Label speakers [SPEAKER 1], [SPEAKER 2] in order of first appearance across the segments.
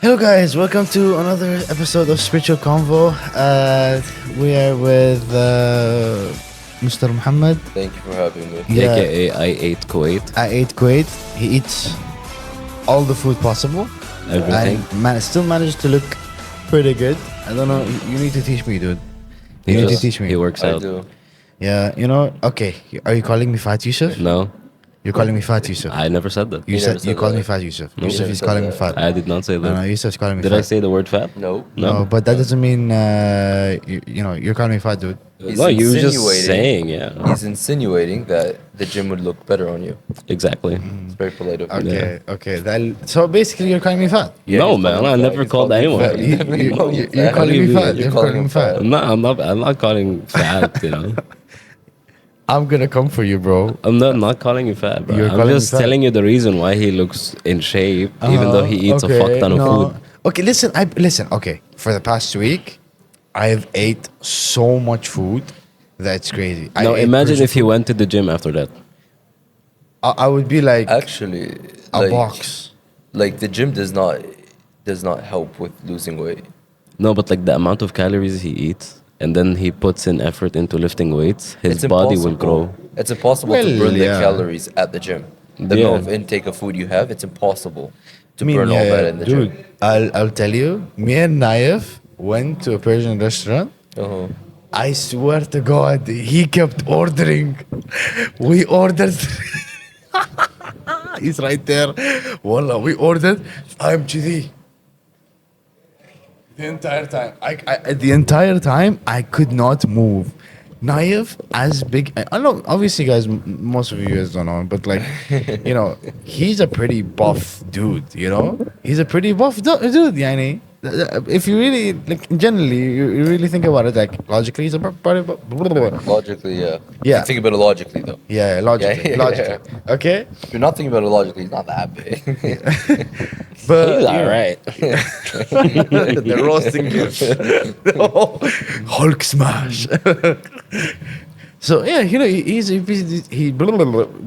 [SPEAKER 1] Hello, guys. Welcome to another episode of Spiritual Convo. We are with Mr. Muhammad.
[SPEAKER 2] Thank you for having me.
[SPEAKER 1] Yeah.
[SPEAKER 3] AKA I8Q8.
[SPEAKER 1] I8Q8. He eats all the food possible.
[SPEAKER 3] Everything.
[SPEAKER 1] And still managed to look pretty good. I don't know. You need to teach me, dude. You need to teach me.
[SPEAKER 3] He works
[SPEAKER 2] I
[SPEAKER 3] out.
[SPEAKER 2] do.
[SPEAKER 1] Yeah, okay. Are you calling me fat, Yousef?
[SPEAKER 3] No,
[SPEAKER 1] You're calling me fat, Yousef.
[SPEAKER 3] I never said that.
[SPEAKER 1] You
[SPEAKER 2] He never
[SPEAKER 1] said you
[SPEAKER 2] said
[SPEAKER 1] called
[SPEAKER 2] that.
[SPEAKER 1] me fat, Yousef.
[SPEAKER 3] No.
[SPEAKER 1] Yousef
[SPEAKER 2] Never
[SPEAKER 1] is
[SPEAKER 2] said
[SPEAKER 1] calling me
[SPEAKER 2] that.
[SPEAKER 1] fat.
[SPEAKER 3] I did not say
[SPEAKER 1] No,
[SPEAKER 3] that.
[SPEAKER 1] Yousef's calling me
[SPEAKER 3] Did
[SPEAKER 1] fat.
[SPEAKER 3] I say the word fat?
[SPEAKER 2] No.
[SPEAKER 1] No, but that doesn't mean you're calling me fat, dude.
[SPEAKER 2] He's
[SPEAKER 3] No, you were just
[SPEAKER 2] insinuating-
[SPEAKER 3] saying, yeah.
[SPEAKER 2] He's insinuating that the gym would look better on you.
[SPEAKER 3] Exactly.
[SPEAKER 2] It's very polite of you.
[SPEAKER 1] Okay. So basically, you're calling me fat.
[SPEAKER 2] Yeah,
[SPEAKER 3] No,
[SPEAKER 2] he's
[SPEAKER 3] man,
[SPEAKER 2] calling
[SPEAKER 3] I
[SPEAKER 2] you
[SPEAKER 3] never
[SPEAKER 2] fat. He's
[SPEAKER 3] called
[SPEAKER 2] calling you
[SPEAKER 3] anyone.
[SPEAKER 2] fat. He never called you
[SPEAKER 1] You're
[SPEAKER 2] fat.
[SPEAKER 1] calling me fat.
[SPEAKER 2] You're
[SPEAKER 1] You're
[SPEAKER 2] calling
[SPEAKER 1] calling me
[SPEAKER 2] him
[SPEAKER 1] fat.
[SPEAKER 2] fat.
[SPEAKER 3] No, I'm not calling fat, you know.
[SPEAKER 1] I'm gonna come for you, bro.
[SPEAKER 3] I'm not calling you fat, bro.
[SPEAKER 1] You're
[SPEAKER 3] I'm
[SPEAKER 1] calling me
[SPEAKER 3] just
[SPEAKER 1] fat.
[SPEAKER 3] telling you the reason why he looks in shape, even though he eats a fuck ton of food.
[SPEAKER 1] Okay, listen. Okay, for the past week, I've ate so much food that's crazy. I
[SPEAKER 3] Now
[SPEAKER 1] ate
[SPEAKER 3] imagine
[SPEAKER 1] Persian
[SPEAKER 3] if he
[SPEAKER 1] food.
[SPEAKER 3] went to the gym after that.
[SPEAKER 1] I would be like
[SPEAKER 2] Actually,
[SPEAKER 1] a box.
[SPEAKER 2] Like the gym does not help with losing weight.
[SPEAKER 3] No, but like the amount of calories he eats, and then he puts in effort into lifting weights, his
[SPEAKER 2] It's
[SPEAKER 3] body will
[SPEAKER 2] impossible.
[SPEAKER 3] grow.
[SPEAKER 2] It's impossible
[SPEAKER 1] Well,
[SPEAKER 2] to burn
[SPEAKER 1] yeah.
[SPEAKER 2] the calories at the gym. The
[SPEAKER 3] Yeah.
[SPEAKER 2] amount of intake of food you have, it's impossible to
[SPEAKER 1] I mean,
[SPEAKER 2] burn all
[SPEAKER 1] yeah,
[SPEAKER 2] that in the
[SPEAKER 1] dude,
[SPEAKER 2] gym.
[SPEAKER 1] I'll tell you, me and Nayf went to a Persian restaurant.
[SPEAKER 2] Uh-huh.
[SPEAKER 1] I swear to God, he kept ordering. We ordered. He's right there. Wallah, we ordered. I'm chidi. The entire time. The entire time, I could not move. Naif, as big. I know, obviously, guys, most of you guys don't know him, but like, he's a pretty buff dude, He's a pretty buff dude, yani. If you really, like, generally, you really think about it, like, logically, he's a pretty
[SPEAKER 2] Logically, yeah.
[SPEAKER 1] Yeah.
[SPEAKER 2] You think about it logically, though.
[SPEAKER 1] Yeah, logically.
[SPEAKER 2] Yeah.
[SPEAKER 1] Logically. Okay?
[SPEAKER 2] If you're not thinking about it logically, he's not that big.
[SPEAKER 1] But
[SPEAKER 3] He's alright.
[SPEAKER 1] the roasting Hulk smash. So yeah,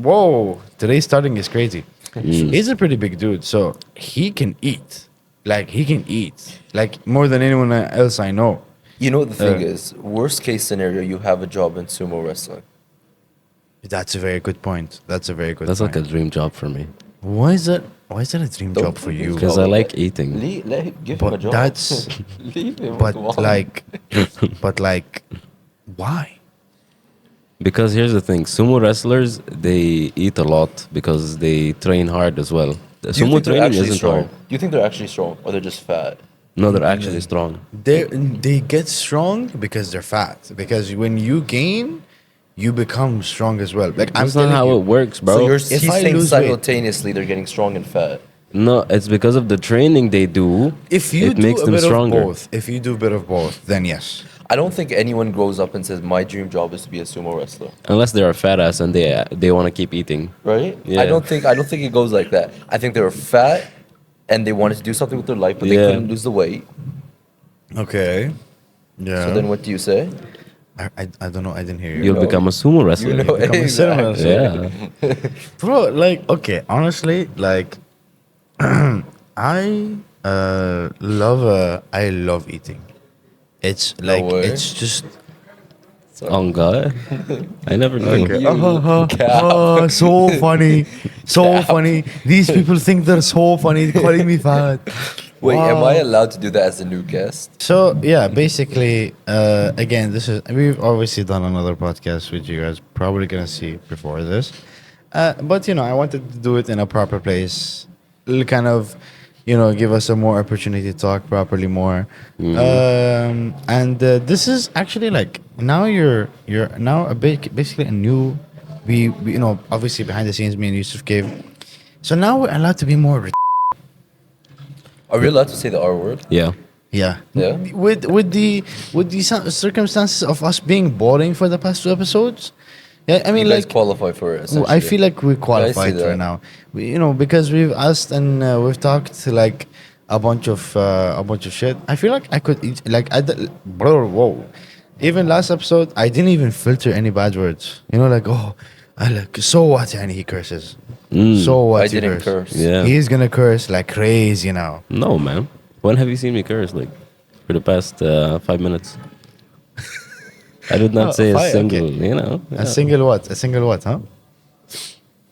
[SPEAKER 1] whoa, today's starting is crazy. He's a pretty big dude, so he can eat. Like more than anyone else I know.
[SPEAKER 2] You know what the thing is? Worst case scenario, you have a job in sumo wrestling.
[SPEAKER 1] That's a very good point. That's
[SPEAKER 3] That's like a dream job for me.
[SPEAKER 1] Why is that a dream
[SPEAKER 2] Don't
[SPEAKER 1] job for
[SPEAKER 2] think
[SPEAKER 1] you?
[SPEAKER 2] it's
[SPEAKER 3] Because I like eating.
[SPEAKER 2] Give him a
[SPEAKER 1] But
[SPEAKER 2] job.
[SPEAKER 1] that's
[SPEAKER 2] Leave him
[SPEAKER 1] but
[SPEAKER 2] alone.
[SPEAKER 1] like why?
[SPEAKER 3] Because here's the thing, sumo wrestlers, they eat a lot because they train hard as well. The
[SPEAKER 2] Do you
[SPEAKER 3] sumo
[SPEAKER 2] think they're
[SPEAKER 3] training
[SPEAKER 2] actually
[SPEAKER 3] isn't
[SPEAKER 2] strong?
[SPEAKER 3] hard.
[SPEAKER 2] Do you think they're actually strong, or they're just fat?
[SPEAKER 3] No, they're actually strong.
[SPEAKER 1] They get strong because they're fat. Because when you gain, you become strong as well. Like
[SPEAKER 3] That's
[SPEAKER 1] I'm
[SPEAKER 3] not
[SPEAKER 1] telling
[SPEAKER 3] how
[SPEAKER 1] you,
[SPEAKER 3] it works, bro.
[SPEAKER 2] So
[SPEAKER 1] If
[SPEAKER 2] he's
[SPEAKER 1] I
[SPEAKER 2] saying
[SPEAKER 1] lose weight-
[SPEAKER 2] simultaneously they're getting strong and fat.
[SPEAKER 3] No, it's because of the training they do.
[SPEAKER 1] if you
[SPEAKER 3] it
[SPEAKER 1] do
[SPEAKER 3] makes
[SPEAKER 1] a
[SPEAKER 3] them
[SPEAKER 1] bit
[SPEAKER 3] stronger.
[SPEAKER 1] of both, if you do a bit of both, then yes.
[SPEAKER 2] I don't think anyone grows up and says my dream job is to be a sumo wrestler.
[SPEAKER 3] Unless they're a fat ass and they want to keep eating.
[SPEAKER 2] Right?
[SPEAKER 3] Yeah.
[SPEAKER 2] I don't think it goes like that. I think they were fat and they wanted to do something with their life, but they
[SPEAKER 3] Yeah.
[SPEAKER 2] couldn't lose the weight.
[SPEAKER 1] Okay. Yeah.
[SPEAKER 2] So then what do you say?
[SPEAKER 1] I don't know. I didn't hear you.
[SPEAKER 3] You'll
[SPEAKER 2] know-
[SPEAKER 3] become a sumo wrestler.
[SPEAKER 2] You know,
[SPEAKER 1] become a cinema
[SPEAKER 2] exactly.
[SPEAKER 3] Yeah.
[SPEAKER 1] Bro, like, okay, honestly, like, I love eating. It's like,
[SPEAKER 2] way.
[SPEAKER 1] it's just.
[SPEAKER 3] On God. I never knew.
[SPEAKER 1] Okay.
[SPEAKER 2] Cap.
[SPEAKER 1] So funny. So funny. These people think they're so funny, calling me fat.
[SPEAKER 2] Wait, am
[SPEAKER 1] Wow.
[SPEAKER 2] I allowed to do that as a new guest?
[SPEAKER 1] So yeah, basically, again, we've obviously done another podcast which you guys probably gonna see before this, but I wanted to do it in a proper place, kind of, give us a more opportunity to talk properly more, and this is actually like now you're now basically a new, we obviously behind the scenes me and Yousef gave, so now we're allowed to be more.
[SPEAKER 2] Are we allowed to say the R word?
[SPEAKER 3] Yeah.
[SPEAKER 1] Yeah.
[SPEAKER 2] Yeah?
[SPEAKER 1] With the circumstances of us being boring for the past 2 episodes. Yeah, I mean,
[SPEAKER 2] You guys
[SPEAKER 1] like,
[SPEAKER 2] qualify for it.
[SPEAKER 1] I
[SPEAKER 2] essentially.
[SPEAKER 1] feel like we qualified
[SPEAKER 2] that.
[SPEAKER 1] right now. Because we've asked and we've talked like a bunch of shit. I feel like I could eat, like bro, whoa. Even last episode, I didn't even filter any bad words. Like, oh, I like, so what? And he curses. So what?
[SPEAKER 2] I
[SPEAKER 1] he
[SPEAKER 2] didn't curse.
[SPEAKER 3] Yeah.
[SPEAKER 1] He's gonna curse like crazy now.
[SPEAKER 3] No, man. When have you seen me curse? Like, for the past 5 minutes? I did not
[SPEAKER 1] Oh,
[SPEAKER 3] say a
[SPEAKER 1] okay.
[SPEAKER 3] single, you know.
[SPEAKER 1] A single what? A single what, huh?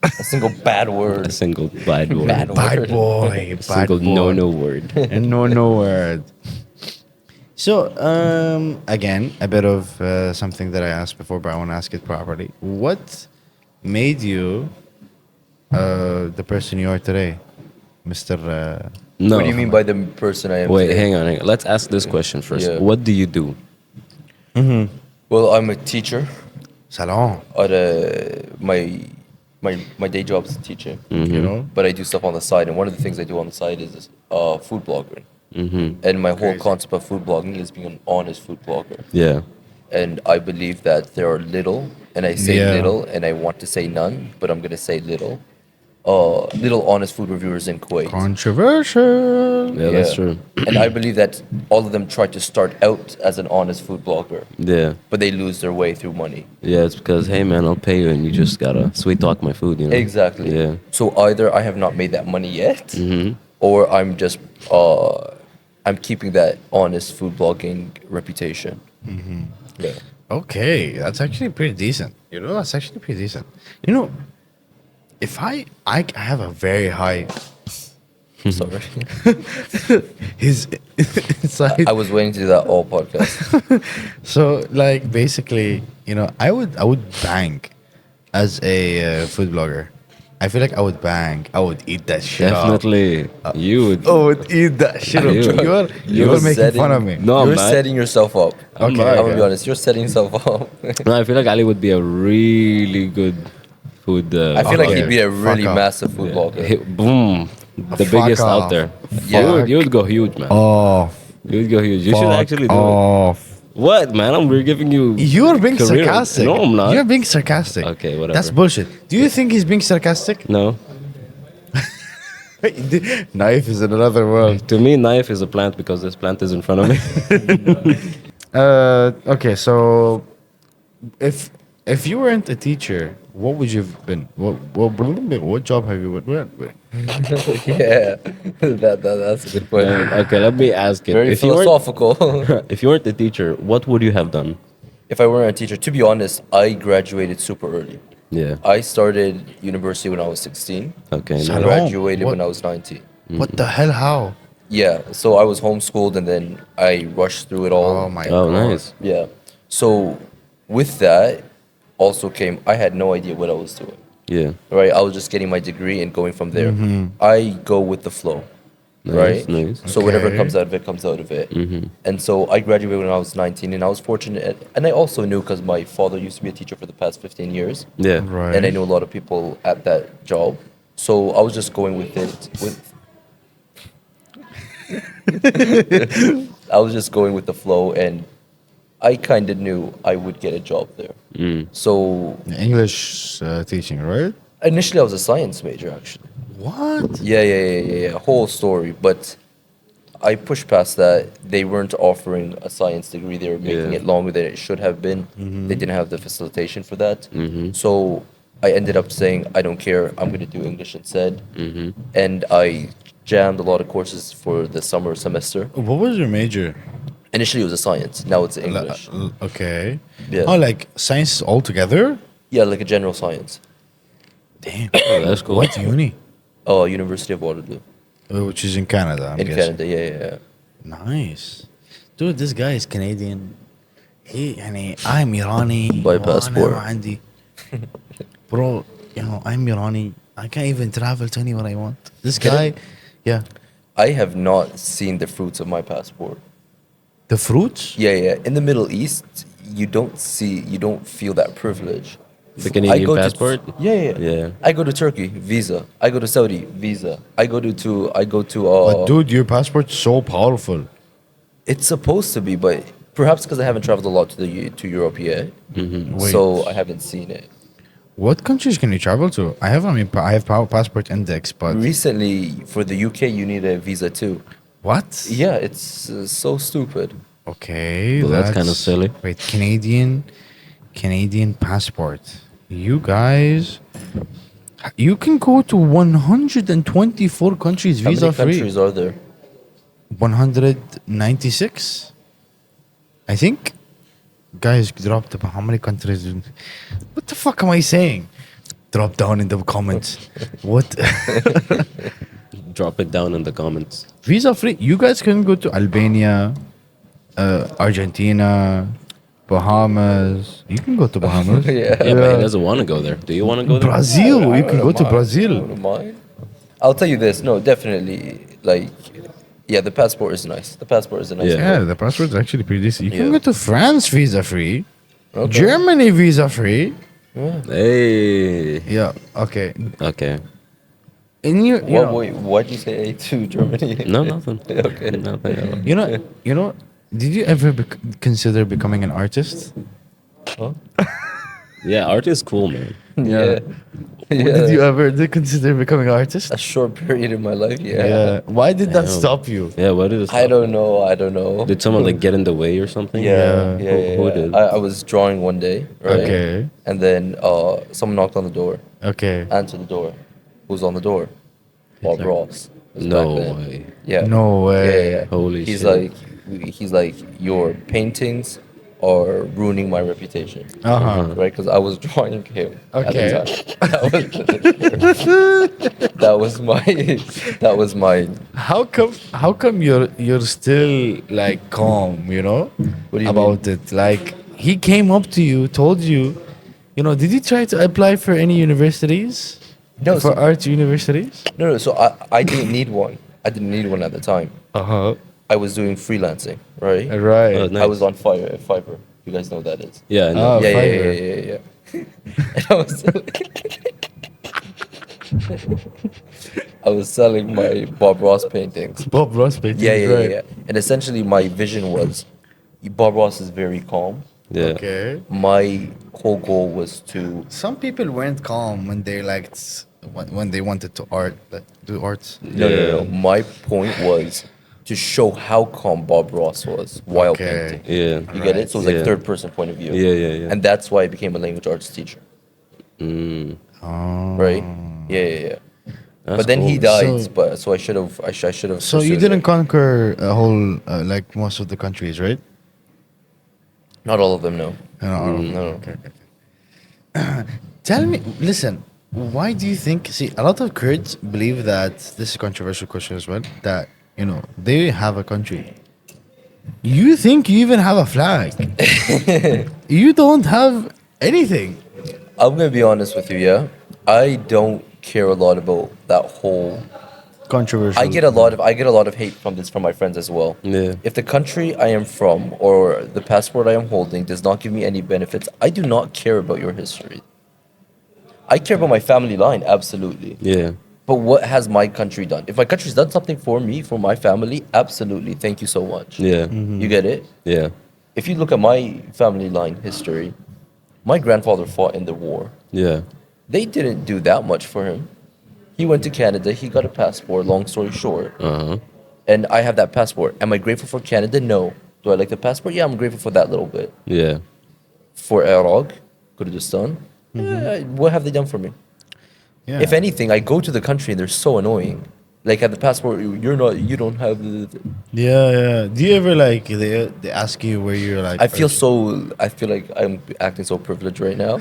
[SPEAKER 2] A single bad word.
[SPEAKER 3] A single bad word.
[SPEAKER 2] Bad
[SPEAKER 1] Bad
[SPEAKER 2] word.
[SPEAKER 1] boy.
[SPEAKER 3] A
[SPEAKER 1] Bad
[SPEAKER 3] single
[SPEAKER 1] boy.
[SPEAKER 3] no word.
[SPEAKER 1] And no word. So, again, a bit of something that I asked before, but I want to ask it properly. What made you the person you are today, Mr.
[SPEAKER 3] No.
[SPEAKER 2] What do you mean by the person I am
[SPEAKER 3] Wait,
[SPEAKER 2] today?
[SPEAKER 3] hang on. Let's ask this question first.
[SPEAKER 2] Yeah.
[SPEAKER 3] What do you do?
[SPEAKER 2] Well, I'm a teacher.
[SPEAKER 1] Salon?
[SPEAKER 2] At my day job is teaching,
[SPEAKER 1] You know?
[SPEAKER 2] but I do stuff on the side. And one of the things I do on the side is food blogging. And my whole
[SPEAKER 1] Crazy.
[SPEAKER 2] concept of food blogging is being an honest food blogger.
[SPEAKER 3] Yeah.
[SPEAKER 2] And I believe that there are little, and I say
[SPEAKER 1] Yeah.
[SPEAKER 2] little, and I want to say none, but I'm gonna say little. Little honest food reviewers in Kuwait.
[SPEAKER 1] Controversial.
[SPEAKER 3] Yeah, that's true.
[SPEAKER 2] And I believe that all of them try to start out as an honest food blogger,
[SPEAKER 3] Yeah.
[SPEAKER 2] but they lose their way through money.
[SPEAKER 3] Yeah, it's because, hey, man, I'll pay you and you just gotta sweet talk my food, you know?
[SPEAKER 2] Exactly.
[SPEAKER 3] Yeah.
[SPEAKER 2] So either I have not made that money yet,
[SPEAKER 3] Mm-hmm.
[SPEAKER 2] or I'm just I'm keeping that honest food blogging reputation. Yeah.
[SPEAKER 1] Okay, that's actually pretty decent. You know, that's actually pretty decent. You know, if I have a very high
[SPEAKER 2] Sorry.
[SPEAKER 1] his inside.
[SPEAKER 2] I was waiting to do that all podcast.
[SPEAKER 1] So like basically, you know, I would bang as a food blogger. I feel like I would bang. I would eat that shit up.
[SPEAKER 3] Definitely. You would.
[SPEAKER 1] I would eat that shit up.
[SPEAKER 3] You-
[SPEAKER 1] You're
[SPEAKER 2] You're
[SPEAKER 1] making fun of me.
[SPEAKER 3] No,
[SPEAKER 2] you're
[SPEAKER 3] man.
[SPEAKER 2] setting yourself up.
[SPEAKER 3] I'm
[SPEAKER 1] Okay.
[SPEAKER 3] not,
[SPEAKER 2] I'm gonna be
[SPEAKER 3] yeah.
[SPEAKER 2] honest. You're setting yourself up.
[SPEAKER 3] No, I feel like Ali would be a really good food.
[SPEAKER 2] I feel like
[SPEAKER 1] Okay,
[SPEAKER 2] he'd be a really
[SPEAKER 1] fuck off.
[SPEAKER 2] massive food blogger.
[SPEAKER 3] Boom. The
[SPEAKER 1] Fuck
[SPEAKER 3] biggest out
[SPEAKER 1] off.
[SPEAKER 3] there.
[SPEAKER 2] Yeah.
[SPEAKER 3] You would go huge, man.
[SPEAKER 1] Off.
[SPEAKER 3] You would go huge. You should actually do it.
[SPEAKER 1] off.
[SPEAKER 3] What, man? We're giving you.
[SPEAKER 1] You're being
[SPEAKER 3] career.
[SPEAKER 1] sarcastic.
[SPEAKER 3] No, I'm not.
[SPEAKER 1] You're being sarcastic.
[SPEAKER 3] Okay, whatever.
[SPEAKER 1] That's bullshit. Do you think he's being sarcastic?
[SPEAKER 3] No.
[SPEAKER 1] Knife is in another world.
[SPEAKER 3] To me, knife is a plant because this plant is in front of me.
[SPEAKER 1] Okay, so if you weren't a teacher, what would you have been? What job have you been?
[SPEAKER 2] Yeah, that's a good point.
[SPEAKER 3] Okay, let me ask it.
[SPEAKER 2] Very
[SPEAKER 3] If you, weren't,
[SPEAKER 2] philosophical.
[SPEAKER 3] if you weren't a teacher, what would you have done?
[SPEAKER 2] If I weren't a teacher, to be honest, I graduated super early.
[SPEAKER 3] Yeah.
[SPEAKER 2] I started university when I was 16.
[SPEAKER 3] Okay.
[SPEAKER 1] So-
[SPEAKER 3] nice.
[SPEAKER 1] Hello?
[SPEAKER 2] Graduated
[SPEAKER 1] What?
[SPEAKER 2] when I was 19.
[SPEAKER 1] What the hell? How?
[SPEAKER 2] Yeah, so I was homeschooled and then I rushed through it all.
[SPEAKER 1] Oh my
[SPEAKER 3] Oh,
[SPEAKER 1] god.
[SPEAKER 3] nice.
[SPEAKER 2] Yeah. So with that also came, I had no idea what I was doing.
[SPEAKER 3] Yeah.
[SPEAKER 2] Right? I was just getting my degree and going from there.
[SPEAKER 1] Mm-hmm.
[SPEAKER 2] I go with the flow.
[SPEAKER 3] Nice,
[SPEAKER 2] Right?
[SPEAKER 3] nice.
[SPEAKER 2] So whatever
[SPEAKER 1] Okay.
[SPEAKER 2] comes out of it comes out of it. And so I graduated when I was 19 and I was fortunate. And I also knew because my father used to be a teacher for the past 15 years.
[SPEAKER 3] Yeah.
[SPEAKER 1] Right.
[SPEAKER 2] And I knew a lot of people at that job. So I was just going with it. I was just going with the flow, and I kind of knew I would get a job there. So
[SPEAKER 1] English teaching, right?
[SPEAKER 2] initially, I was a science major, actually.
[SPEAKER 1] What?
[SPEAKER 2] Yeah. Whole story, but I pushed past that. They weren't offering a science degree. They were making
[SPEAKER 3] Yeah.
[SPEAKER 2] it longer than it should have been. They didn't have the facilitation for that. So I ended up saying, I don't care. I'm going to do English instead. And I jammed a lot of courses for the summer semester.
[SPEAKER 1] What was your major?
[SPEAKER 2] Initially, it was a science. Now it's English.
[SPEAKER 1] Okay.
[SPEAKER 2] Yeah.
[SPEAKER 1] Oh, like science altogether?
[SPEAKER 2] Yeah, like a general science.
[SPEAKER 1] Damn.
[SPEAKER 3] Oh, that's cool.
[SPEAKER 1] What uni?
[SPEAKER 2] University of Waterloo
[SPEAKER 1] Which is in Canada, I'm
[SPEAKER 2] in
[SPEAKER 1] guessing.
[SPEAKER 2] Canada. Yeah.
[SPEAKER 1] Nice. Dude, this guy is Canadian. I'm Irani.
[SPEAKER 2] By
[SPEAKER 1] وأنا
[SPEAKER 2] passport.
[SPEAKER 1] ما عندي. Bro, I'm Irani. I can't even travel to anywhere I want. This guy, yeah.
[SPEAKER 2] I have not seen the fruits of my passport.
[SPEAKER 1] The fruits?
[SPEAKER 2] Yeah. In the Middle East, you don't feel that privilege.
[SPEAKER 3] The Canadian
[SPEAKER 2] I go
[SPEAKER 3] passport?
[SPEAKER 2] Yeah. I go to Turkey, visa. I go to Saudi, visa. I go to
[SPEAKER 1] But dude, your passport's so powerful.
[SPEAKER 2] It's supposed to be, but perhaps because I haven't traveled a lot to Europe yet,
[SPEAKER 1] Wait.
[SPEAKER 2] so I haven't seen it.
[SPEAKER 1] What countries can you travel to? I have passport index, but
[SPEAKER 2] Recently, for the UK, you need a visa too.
[SPEAKER 1] what?
[SPEAKER 2] Yeah, it's so stupid.
[SPEAKER 1] Okay,
[SPEAKER 3] Well, that's kinda silly.
[SPEAKER 1] Wait, Canadian passport. You guys, you can go to 124 countries
[SPEAKER 2] How
[SPEAKER 1] visa
[SPEAKER 2] many
[SPEAKER 1] free.
[SPEAKER 2] countries are there?
[SPEAKER 1] 196, I think. Guys, drop the how many countries? What the fuck am I saying? Drop down in the comments. What?
[SPEAKER 3] Drop it down in the comments.
[SPEAKER 1] Visa free. You guys can go to Albania, Argentina, Bahamas. You can go to Bahamas.
[SPEAKER 2] Yeah.
[SPEAKER 3] Yeah, but he doesn't want to go there. Do you want to go there?
[SPEAKER 1] Brazil.
[SPEAKER 2] I
[SPEAKER 1] You can go
[SPEAKER 2] don't
[SPEAKER 1] to
[SPEAKER 2] mind. I
[SPEAKER 1] Brazil.
[SPEAKER 2] don't mind. I'll tell you this. No, definitely. Like, yeah, the passport is nice. The passport is a nice.
[SPEAKER 3] Yeah.
[SPEAKER 1] Yeah, the passport is actually pretty decent. You can
[SPEAKER 2] Yeah.
[SPEAKER 1] go to France visa free,
[SPEAKER 2] Okay.
[SPEAKER 1] Germany visa free.
[SPEAKER 3] Hey.
[SPEAKER 1] Yeah. Okay.
[SPEAKER 3] Okay.
[SPEAKER 1] In your, you know,
[SPEAKER 2] Wait, why'd you say A to Germany?
[SPEAKER 3] No, nothing.
[SPEAKER 2] Okay.
[SPEAKER 3] Nothing at all.
[SPEAKER 1] you know. Did you ever consider becoming an artist?
[SPEAKER 2] Huh?
[SPEAKER 3] Yeah, art is cool, man.
[SPEAKER 2] Yeah.
[SPEAKER 1] Did you ever consider becoming an artist?
[SPEAKER 2] A short period in my life, yeah.
[SPEAKER 1] Why did that
[SPEAKER 3] Damn.
[SPEAKER 1] stop you?
[SPEAKER 3] Yeah, what is
[SPEAKER 2] I don't know. I don't know.
[SPEAKER 3] Did someone like get in the way or something?
[SPEAKER 2] Yeah,
[SPEAKER 1] Yeah.
[SPEAKER 2] yeah.
[SPEAKER 3] Who did?
[SPEAKER 2] I was drawing one day, right?
[SPEAKER 1] Okay.
[SPEAKER 2] And then someone knocked on the door.
[SPEAKER 1] Okay.
[SPEAKER 2] Answered the door. Who's on the door? Bob Ross. It was
[SPEAKER 3] No
[SPEAKER 2] back then.
[SPEAKER 3] way.
[SPEAKER 2] Yeah.
[SPEAKER 1] No way.
[SPEAKER 2] Yeah, yeah.
[SPEAKER 3] Holy
[SPEAKER 2] he's
[SPEAKER 3] shit.
[SPEAKER 2] He's like, your paintings are ruining my reputation.
[SPEAKER 1] Uh-huh.
[SPEAKER 2] Right? Because I was drawing him.
[SPEAKER 1] Okay.
[SPEAKER 2] At the time. That was my.
[SPEAKER 1] How come you're still like calm, you know?
[SPEAKER 2] What do you
[SPEAKER 1] about it? Like he came up to you, told you, did you try to apply for any universities?
[SPEAKER 2] No,
[SPEAKER 1] For
[SPEAKER 2] so-
[SPEAKER 1] art universities?
[SPEAKER 2] No. So I didn't need one. I didn't need one at the time.
[SPEAKER 1] Uh-huh.
[SPEAKER 2] I was doing freelancing, right?
[SPEAKER 1] Right.
[SPEAKER 3] Oh, nice.
[SPEAKER 2] I was on fire at Fiverr. You guys know what that is.
[SPEAKER 3] Yeah, I know.
[SPEAKER 1] Oh,
[SPEAKER 2] yeah, yeah,
[SPEAKER 1] Fiverr.
[SPEAKER 2] yeah. And I was selling my Bob Ross paintings.
[SPEAKER 1] Bob Ross painting.
[SPEAKER 2] Yeah, yeah,
[SPEAKER 1] right.
[SPEAKER 2] yeah. And essentially, my vision was Bob Ross is very calm.
[SPEAKER 3] Yeah.
[SPEAKER 1] Okay.
[SPEAKER 2] My whole goal was to.
[SPEAKER 1] Some people weren't calm when they liked when they wanted to do arts.
[SPEAKER 2] No. My point was to show how calm Bob Ross was while
[SPEAKER 1] Okay.
[SPEAKER 2] painting.
[SPEAKER 3] Yeah.
[SPEAKER 2] You get it? So it was like
[SPEAKER 3] Yeah.
[SPEAKER 2] third person point of view.
[SPEAKER 3] Yeah.
[SPEAKER 2] And that's why I became a language arts teacher.
[SPEAKER 3] Mm.
[SPEAKER 1] Oh.
[SPEAKER 2] Right? Yeah.
[SPEAKER 3] That's
[SPEAKER 2] But then he
[SPEAKER 3] cool.
[SPEAKER 2] died,
[SPEAKER 1] So-
[SPEAKER 2] but so I should have. I should have.
[SPEAKER 1] So you didn't conquer a whole like most of the countries, right?
[SPEAKER 2] Not all of them, no.
[SPEAKER 1] No.
[SPEAKER 2] No.
[SPEAKER 1] Okay. Tell me, listen. Why do you think? See, a lot of Kurds believe that this is a controversial question as well. That they have a country. You think you even have a flag? You don't have anything.
[SPEAKER 2] I'm gonna be honest with you. Yeah, I don't care a lot about that whole.
[SPEAKER 1] Controversial.
[SPEAKER 2] I get a lot of hate from my friends as well.
[SPEAKER 3] Yeah.
[SPEAKER 2] If the country I am from or the passport I am holding does not give me any benefits, I do not care about your history. I care about my family line, absolutely.
[SPEAKER 3] Yeah.
[SPEAKER 2] But what has my country done? If my country's done something for me, for my family, absolutely. Thank you so much.
[SPEAKER 3] Yeah.
[SPEAKER 2] You get it?
[SPEAKER 3] Yeah.
[SPEAKER 2] If you look at my family line history, my grandfather fought in the war.
[SPEAKER 3] Yeah.
[SPEAKER 2] They didn't do that much for him. He went to Canada, he got a passport, long story short.
[SPEAKER 3] Uh-huh.
[SPEAKER 2] And I have that passport. Am I grateful for Canada? No. Do I like the passport? Yeah, I'm grateful for that little bit.
[SPEAKER 3] Yeah.
[SPEAKER 2] For Iraq, Kurdistan, what have they done for me?
[SPEAKER 1] Yeah.
[SPEAKER 2] If anything, I go to the country and they're so annoying. Like at the passport, you don't have the.
[SPEAKER 1] Yeah. Do you ever like they ask you where you're like?
[SPEAKER 2] I feel like I'm acting so privileged right now.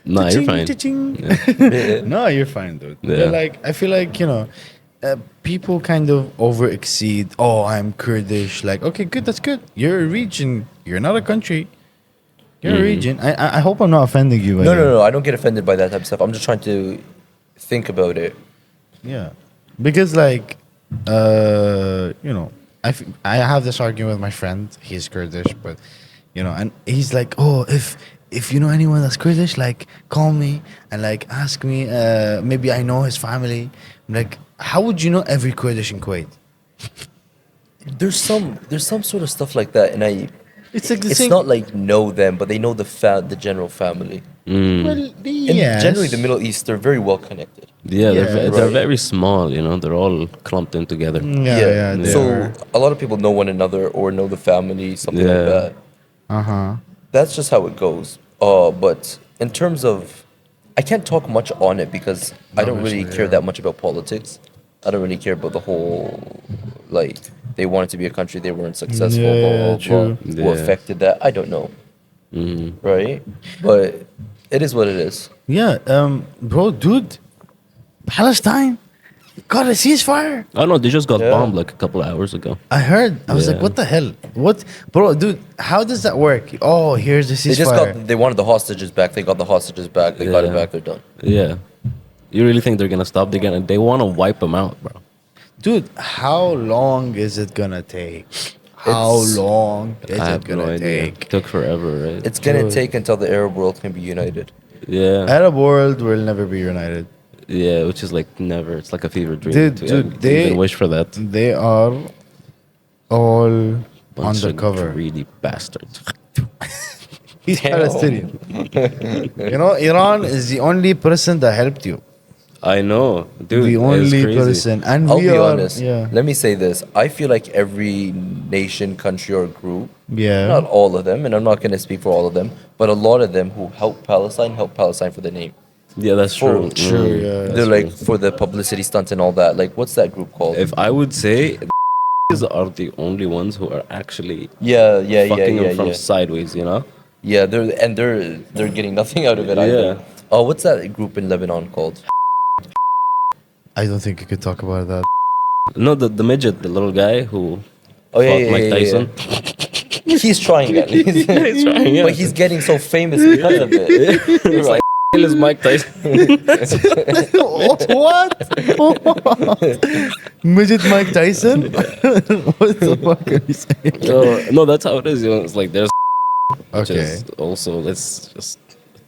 [SPEAKER 3] Nah, you're fine.
[SPEAKER 1] No, you're fine, dude.
[SPEAKER 3] Yeah.
[SPEAKER 1] But like, I feel like people kind of over exceed. Oh, I'm Kurdish. Like, okay, good, that's good. You're a region. You're not a country. You're a region. I hope I'm not offending you. by the way.
[SPEAKER 2] No. I don't get offended by that type of stuff. I'm just trying to think about it.
[SPEAKER 1] Yeah, because like, I have this argument with my friend. He's Kurdish, but and he's like, oh, if you know anyone that's Kurdish, like call me and like ask me. Maybe I know his family. I'm like, how would you know every Kurdish in Kuwait?
[SPEAKER 2] There's some sort of stuff like that, and
[SPEAKER 1] It's like the
[SPEAKER 2] it's
[SPEAKER 1] same.
[SPEAKER 2] not like know them, but they know the general family.
[SPEAKER 3] Mm.
[SPEAKER 1] Well,
[SPEAKER 2] And
[SPEAKER 1] yes.
[SPEAKER 2] generally, the Middle East, they're very well connected.
[SPEAKER 3] Yeah, they're
[SPEAKER 2] right.
[SPEAKER 3] very small, They're all clumped in together.
[SPEAKER 1] Yeah. they
[SPEAKER 2] So
[SPEAKER 1] are.
[SPEAKER 2] a lot of people know one another or know the family, something like
[SPEAKER 3] Yeah.
[SPEAKER 2] that.
[SPEAKER 1] Uh-huh.
[SPEAKER 2] That's just how it goes. But in terms of, I can't talk much on it because I don't really
[SPEAKER 1] Obviously,
[SPEAKER 2] care
[SPEAKER 1] yeah.
[SPEAKER 2] that much about politics. I don't really care about the whole, like, they wanted to be a country, they weren't successful, blah,
[SPEAKER 1] Yeah,
[SPEAKER 2] blah, blah.
[SPEAKER 1] true.
[SPEAKER 2] What
[SPEAKER 3] Yeah.
[SPEAKER 2] affected that? I don't know, right? But it is what it is.
[SPEAKER 1] Yeah, bro, dude, Palestine got a ceasefire.
[SPEAKER 3] Oh no, they just got
[SPEAKER 2] Yeah.
[SPEAKER 3] bombed like a couple of hours ago.
[SPEAKER 1] I heard. I was like,
[SPEAKER 3] Yeah.
[SPEAKER 1] what the hell? What, bro, dude? How does that work? Oh, here's the
[SPEAKER 2] They just
[SPEAKER 1] ceasefire.
[SPEAKER 2] got, they wanted the hostages back, they got the hostages back, they got it
[SPEAKER 3] Yeah.
[SPEAKER 2] back, they're done.
[SPEAKER 3] Yeah. You really think they're gonna stop? They want to wipe them out, bro.
[SPEAKER 1] Dude, how long is it gonna take? How
[SPEAKER 2] It's-
[SPEAKER 1] long is
[SPEAKER 3] I
[SPEAKER 1] it
[SPEAKER 3] have no
[SPEAKER 1] gonna
[SPEAKER 3] idea.
[SPEAKER 1] take?
[SPEAKER 3] Took forever, right?
[SPEAKER 2] It's gonna
[SPEAKER 1] Dude.
[SPEAKER 2] take until the Arab world can be united.
[SPEAKER 3] Yeah.
[SPEAKER 1] Arab world will never be united.
[SPEAKER 3] Yeah, which is like never. It's like a fever dream.
[SPEAKER 1] Dude,
[SPEAKER 3] to
[SPEAKER 1] dude,
[SPEAKER 3] to even wish for that.
[SPEAKER 1] They are all
[SPEAKER 3] Bunch of
[SPEAKER 1] undercover.
[SPEAKER 3] greedy bastards.
[SPEAKER 1] He's
[SPEAKER 2] Damn.
[SPEAKER 1] Palestinian. You know, Iran is the only person that helped you.
[SPEAKER 3] I know, dude.
[SPEAKER 1] The
[SPEAKER 3] it's
[SPEAKER 1] only
[SPEAKER 3] crazy.
[SPEAKER 1] person. And
[SPEAKER 2] I'll
[SPEAKER 1] we
[SPEAKER 2] be
[SPEAKER 1] are,
[SPEAKER 2] honest.
[SPEAKER 1] Yeah.
[SPEAKER 2] Let me say this. I feel like every nation, country, or group,
[SPEAKER 1] Yeah.
[SPEAKER 2] not all of them, and I'm not going to speak for all of them, but a lot of them who help Palestine for the name.
[SPEAKER 3] Yeah, that's true.
[SPEAKER 1] True, yeah.
[SPEAKER 3] that's
[SPEAKER 2] They're like
[SPEAKER 3] true.
[SPEAKER 2] for the publicity stunts and all that. Like, what's that group called?
[SPEAKER 3] If I would say, these are the only ones who are actually
[SPEAKER 2] yeah,
[SPEAKER 3] fucking them
[SPEAKER 2] yeah.
[SPEAKER 3] from sideways. You know?
[SPEAKER 2] Yeah, they're getting nothing out of it either.
[SPEAKER 3] Yeah.
[SPEAKER 2] Oh, what's that group in Lebanon called?
[SPEAKER 1] I don't think you could talk about that.
[SPEAKER 3] No, the midget, the little guy who
[SPEAKER 2] Oh yeah,
[SPEAKER 3] fought
[SPEAKER 2] yeah,
[SPEAKER 3] Mike
[SPEAKER 2] yeah,
[SPEAKER 3] Tyson.
[SPEAKER 2] yeah. He's trying at least.
[SPEAKER 3] He's trying, yeah.
[SPEAKER 2] But he's getting so famous because of it.
[SPEAKER 3] It's like is Mike Tyson.
[SPEAKER 1] What? Midget Mike Tyson? What the fuck are you saying?
[SPEAKER 3] No, that's how it is. You know, it's like there's which
[SPEAKER 1] Okay.
[SPEAKER 3] is also let's just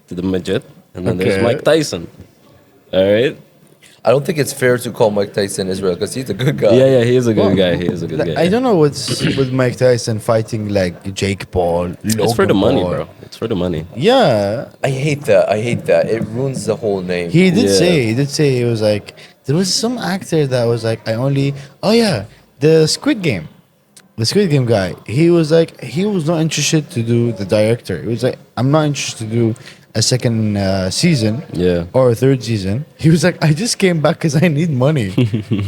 [SPEAKER 3] the midget, and then there's
[SPEAKER 1] Okay.
[SPEAKER 3] Mike Tyson. All right.
[SPEAKER 2] I don't think it's fair to call Mike Tyson Israel because he's a good guy.
[SPEAKER 3] Yeah, he is a good
[SPEAKER 1] Well,
[SPEAKER 3] guy. He is a good guy.
[SPEAKER 1] I don't know what's with Mike Tyson fighting like Jake Paul.
[SPEAKER 3] It's for the
[SPEAKER 1] Logan
[SPEAKER 3] money,
[SPEAKER 1] Paul.
[SPEAKER 3] bro. It's for the money.
[SPEAKER 1] Yeah,
[SPEAKER 2] I hate that. I hate that. It ruins the whole name.
[SPEAKER 1] he did
[SPEAKER 3] Yeah.
[SPEAKER 1] say. He did say he was like there was some actor that was like I only. Oh yeah, the Squid Game, the Squid Game guy. He was like he was not interested to do the director. He was like I'm not interested to do a second season.
[SPEAKER 3] Yeah.
[SPEAKER 1] Or a third season. He was like I just came back because I need money.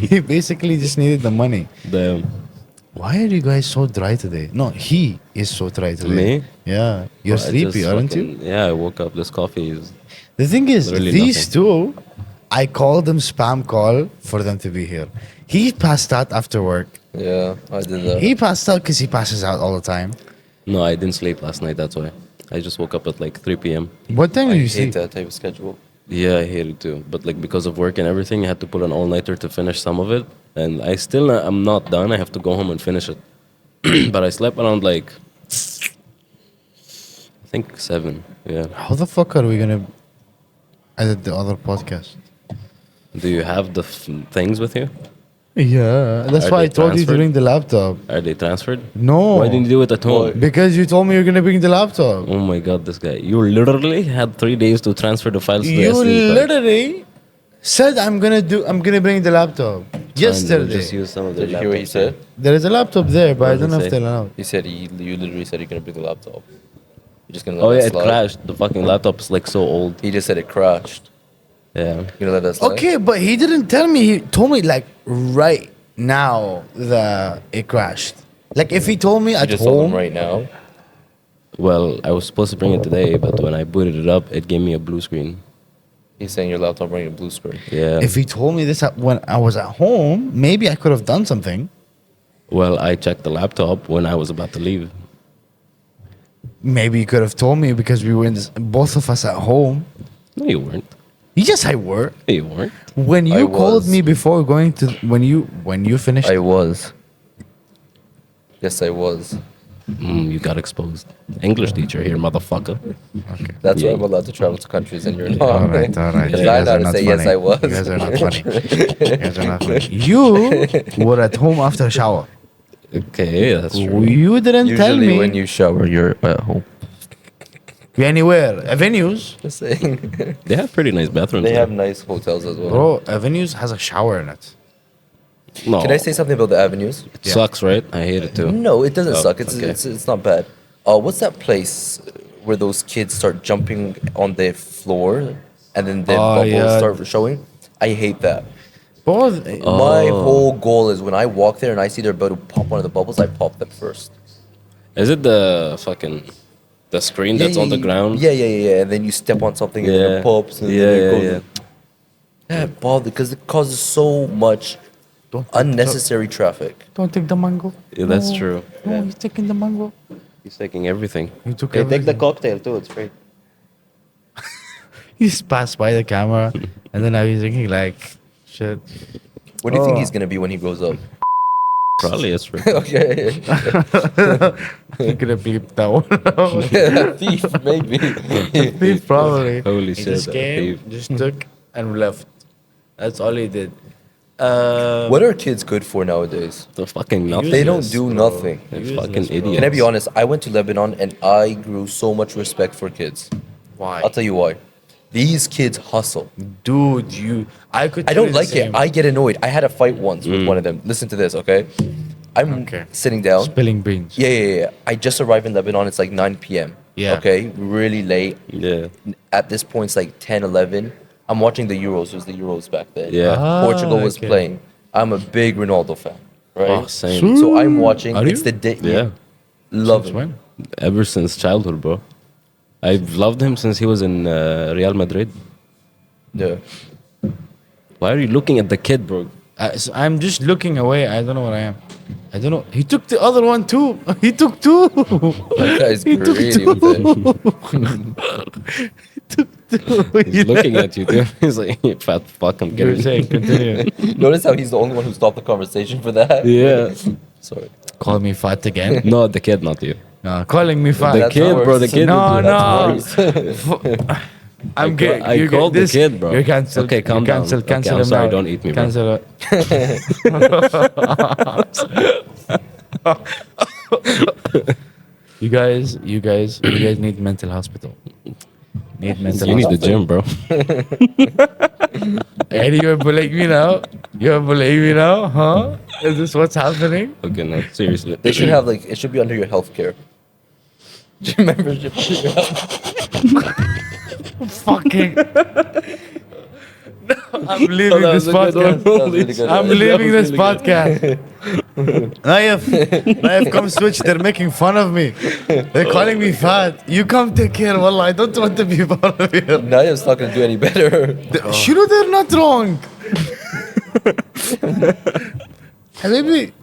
[SPEAKER 1] He basically just needed the money.
[SPEAKER 3] The
[SPEAKER 1] Why are you guys so dry today? No, he is so dry today.
[SPEAKER 3] Me?
[SPEAKER 1] Yeah. You're
[SPEAKER 3] I
[SPEAKER 1] sleepy,
[SPEAKER 3] just
[SPEAKER 1] aren't you?
[SPEAKER 3] fucking- Yeah, I woke up. This coffee is.
[SPEAKER 1] The thing is,
[SPEAKER 3] Literally
[SPEAKER 1] these
[SPEAKER 3] nothing.
[SPEAKER 1] two, I called them spam call for them to be here. He passed out after work.
[SPEAKER 2] Yeah, I did that.
[SPEAKER 1] He passed out because he passes out all the time.
[SPEAKER 3] No, I didn't sleep last night. That's why. I just woke up at like 3 p.m.
[SPEAKER 1] What time
[SPEAKER 2] I
[SPEAKER 1] did you
[SPEAKER 2] hate
[SPEAKER 1] sleep?
[SPEAKER 2] that type of schedule.
[SPEAKER 3] Yeah, I hate it too. But like because of work and everything, I had to pull an all-nighter to finish some of it, and I'm not done. I have to go home and finish it. But I slept around like I think 7. Yeah.
[SPEAKER 1] How the fuck are we gonna edit the other podcast?
[SPEAKER 3] Do you have the things with you?
[SPEAKER 1] Yeah, that's
[SPEAKER 3] Are
[SPEAKER 1] why I
[SPEAKER 3] they
[SPEAKER 1] told you to
[SPEAKER 3] transferred?
[SPEAKER 1] bring the laptop.
[SPEAKER 3] Are they transferred?
[SPEAKER 1] No.
[SPEAKER 3] Why didn't you do it at home?
[SPEAKER 1] Because you told me you're gonna bring the laptop.
[SPEAKER 3] Oh my god, this guy! You literally had 3 days to transfer the files to the
[SPEAKER 1] You
[SPEAKER 3] SD card.
[SPEAKER 1] literally said I'm gonna bring the laptop
[SPEAKER 3] Fine,
[SPEAKER 1] yesterday.
[SPEAKER 3] we'll just use some of the
[SPEAKER 2] Did you hear what he said?
[SPEAKER 1] There is a laptop there, but
[SPEAKER 3] What
[SPEAKER 1] I
[SPEAKER 3] did
[SPEAKER 1] don't
[SPEAKER 3] he
[SPEAKER 1] know if
[SPEAKER 3] say?
[SPEAKER 1] they're allowed.
[SPEAKER 2] He said you literally said you're gonna bring the laptop. You're just gonna let
[SPEAKER 3] Oh
[SPEAKER 2] that
[SPEAKER 3] yeah, it
[SPEAKER 2] slide.
[SPEAKER 3] crashed. The fucking laptop is like so old.
[SPEAKER 2] He just said it crashed.
[SPEAKER 3] Yeah.
[SPEAKER 2] You're gonna let that slide?
[SPEAKER 1] Okay, but he didn't tell me. He told me like right now that it crashed. Like if he told me
[SPEAKER 2] You
[SPEAKER 1] at
[SPEAKER 2] just told him
[SPEAKER 1] home,
[SPEAKER 2] right now.
[SPEAKER 3] Well, I was supposed to bring it today, but when I booted it up, it gave me a blue screen.
[SPEAKER 2] He's saying your laptop running a blue screen.
[SPEAKER 3] Yeah.
[SPEAKER 1] if he told me this when I was at home, maybe I could have done something.
[SPEAKER 3] Well, I checked the laptop when I was about to leave.
[SPEAKER 1] Maybe you could have told me because we were in this, both of us at home.
[SPEAKER 3] No, you weren't.
[SPEAKER 1] Yes, I were.
[SPEAKER 3] No, you weren't.
[SPEAKER 1] When
[SPEAKER 2] I
[SPEAKER 1] you called
[SPEAKER 2] was.
[SPEAKER 1] me before going to when you finished.
[SPEAKER 2] I was. Yes, I was.
[SPEAKER 3] You got exposed. English teacher here, motherfucker.
[SPEAKER 2] That's
[SPEAKER 3] Yeah.
[SPEAKER 2] why I'm allowed to travel to countries and you're not.
[SPEAKER 1] all right.
[SPEAKER 2] Because
[SPEAKER 1] You
[SPEAKER 2] I
[SPEAKER 1] guys
[SPEAKER 2] know
[SPEAKER 1] are
[SPEAKER 2] how to
[SPEAKER 1] not
[SPEAKER 2] say yes,
[SPEAKER 1] funny.
[SPEAKER 2] I was.
[SPEAKER 1] You guys are not funny. You guys are not funny. You were at home after shower.
[SPEAKER 3] Okay, that's true.
[SPEAKER 1] You didn't tell
[SPEAKER 2] Usually
[SPEAKER 1] me.
[SPEAKER 2] when you shower, you're at home.
[SPEAKER 1] Anywhere. Avenues.
[SPEAKER 2] Just saying.
[SPEAKER 3] They have pretty nice bathrooms.
[SPEAKER 2] They
[SPEAKER 3] there.
[SPEAKER 2] have nice hotels as well.
[SPEAKER 1] Bro, Avenues has a shower in it.
[SPEAKER 3] No.
[SPEAKER 2] Can I say something about the avenues?
[SPEAKER 3] It sucks, right? I hate it too.
[SPEAKER 2] No, it doesn't
[SPEAKER 3] Oh,
[SPEAKER 2] suck. It's,
[SPEAKER 3] okay.
[SPEAKER 2] it's not bad. What's that place where those kids start jumping on the floor and then the
[SPEAKER 1] Oh,
[SPEAKER 2] bubbles
[SPEAKER 1] yeah.
[SPEAKER 2] start showing? I hate that.
[SPEAKER 1] Both.
[SPEAKER 2] My whole goal is when I walk there and I see they're about to pop one of the bubbles, I pop them first.
[SPEAKER 3] Is it the screen that's on the ground?
[SPEAKER 2] Yeah. And then you step on something and then it pops. And then it goes. Yeah, bother because it causes so much unnecessary traffic.
[SPEAKER 1] Don't take the mango.
[SPEAKER 3] Yeah, that's true.
[SPEAKER 1] No, he's taking the mango.
[SPEAKER 3] He's taking everything.
[SPEAKER 1] He took
[SPEAKER 2] Okay, take the
[SPEAKER 1] everything.
[SPEAKER 2] cocktail too. It's free.
[SPEAKER 1] He just passed by the camera, and then I was thinking like, shit.
[SPEAKER 2] What do you think he's gonna be when he grows up?
[SPEAKER 3] Probably it's true.
[SPEAKER 2] Okay.
[SPEAKER 1] He could have bleeped that one out.
[SPEAKER 2] Thief, maybe.
[SPEAKER 1] Thief, probably.
[SPEAKER 3] Holy
[SPEAKER 1] He
[SPEAKER 3] shit,
[SPEAKER 1] just
[SPEAKER 3] a
[SPEAKER 1] came,
[SPEAKER 3] thief.
[SPEAKER 1] just took, and left. That's all he did.
[SPEAKER 2] What are kids good for nowadays?
[SPEAKER 3] The fucking nothing.
[SPEAKER 2] They don't do nothing.
[SPEAKER 3] They're
[SPEAKER 1] Useless,
[SPEAKER 3] fucking
[SPEAKER 1] bro.
[SPEAKER 3] idiots.
[SPEAKER 2] Can I be honest? I went to Lebanon and I grew so much respect for kids.
[SPEAKER 1] Why?
[SPEAKER 2] I'll tell you why. These kids hustle.
[SPEAKER 1] Dude, I could.
[SPEAKER 2] I
[SPEAKER 1] tell
[SPEAKER 2] don't
[SPEAKER 1] you the
[SPEAKER 2] like it.
[SPEAKER 1] same.
[SPEAKER 2] I get annoyed. I had a fight once with one of them. Listen to this, okay? I'm
[SPEAKER 1] Okay.
[SPEAKER 2] sitting down.
[SPEAKER 1] Spilling beans.
[SPEAKER 2] Yeah. I just arrived in Lebanon. It's like 9 p.m.
[SPEAKER 1] Yeah.
[SPEAKER 2] Okay, really late.
[SPEAKER 3] Yeah.
[SPEAKER 2] At this point, it's like 10, 11. I'm watching the Euros. It was the Euros back then.
[SPEAKER 3] Yeah.
[SPEAKER 2] Portugal was
[SPEAKER 1] okay.
[SPEAKER 2] playing. I'm a big Ronaldo fan, right?
[SPEAKER 3] Oh, same.
[SPEAKER 2] So I'm watching.
[SPEAKER 1] Are
[SPEAKER 2] It's
[SPEAKER 1] you?
[SPEAKER 2] the day.
[SPEAKER 3] Yeah.
[SPEAKER 2] Love
[SPEAKER 1] Since
[SPEAKER 2] him.
[SPEAKER 1] when?
[SPEAKER 3] Ever since childhood, bro. I've loved him since he was in Real Madrid.
[SPEAKER 2] Yeah.
[SPEAKER 3] Why are you looking at the kid, bro?
[SPEAKER 1] I'm just looking away. I don't know what I am. I don't know. He took the other one too. He took two.
[SPEAKER 2] That guy's
[SPEAKER 1] He took
[SPEAKER 2] greedy with it.
[SPEAKER 3] He's looking at you, dude. He's like, "You fat fuck, I'm
[SPEAKER 1] You're
[SPEAKER 3] getting
[SPEAKER 1] saying, continue.
[SPEAKER 2] Notice how he's the only one who stopped the conversation for that?
[SPEAKER 3] Yeah.
[SPEAKER 2] Sorry.
[SPEAKER 1] Call me fat again.
[SPEAKER 3] No, the kid, not you.
[SPEAKER 1] No, calling me fat.
[SPEAKER 3] The
[SPEAKER 2] That's
[SPEAKER 3] kid, bro. The
[SPEAKER 2] worse.
[SPEAKER 3] kid.
[SPEAKER 1] No,
[SPEAKER 2] That's
[SPEAKER 1] no.
[SPEAKER 2] worse.
[SPEAKER 1] I'm good.
[SPEAKER 3] I called the kid, bro.
[SPEAKER 1] You're cancelled.
[SPEAKER 3] Okay, calm
[SPEAKER 1] You're
[SPEAKER 3] down.
[SPEAKER 1] cancelled.
[SPEAKER 3] Okay,
[SPEAKER 1] Cancel
[SPEAKER 3] I'm
[SPEAKER 1] him
[SPEAKER 3] sorry,
[SPEAKER 1] now.
[SPEAKER 3] don't eat me, bro.
[SPEAKER 1] Cancel it. You guys need mental hospital. Need mental
[SPEAKER 3] You need the
[SPEAKER 1] hospital.
[SPEAKER 3] gym, bro.
[SPEAKER 2] Oh,
[SPEAKER 1] And you're bullying me now? You're bullying me now? Huh? Is this what's happening?
[SPEAKER 3] Okay, no, seriously.
[SPEAKER 2] They should have like it should be under your health care. Gym membership under your health.
[SPEAKER 1] Fucking. I'm leaving
[SPEAKER 3] that
[SPEAKER 1] this
[SPEAKER 3] was a good one.
[SPEAKER 1] podcast.
[SPEAKER 2] That was really good.
[SPEAKER 1] I'm
[SPEAKER 3] That
[SPEAKER 1] leaving
[SPEAKER 3] was
[SPEAKER 1] this
[SPEAKER 3] really
[SPEAKER 1] podcast. Nayf, come switch. They're making fun of me. They're calling me fat. You come take care. Wallah, I don't want to be part of here.
[SPEAKER 2] Nayef's not gonna do any better.
[SPEAKER 1] Shuru, they're not wrong. Maybe.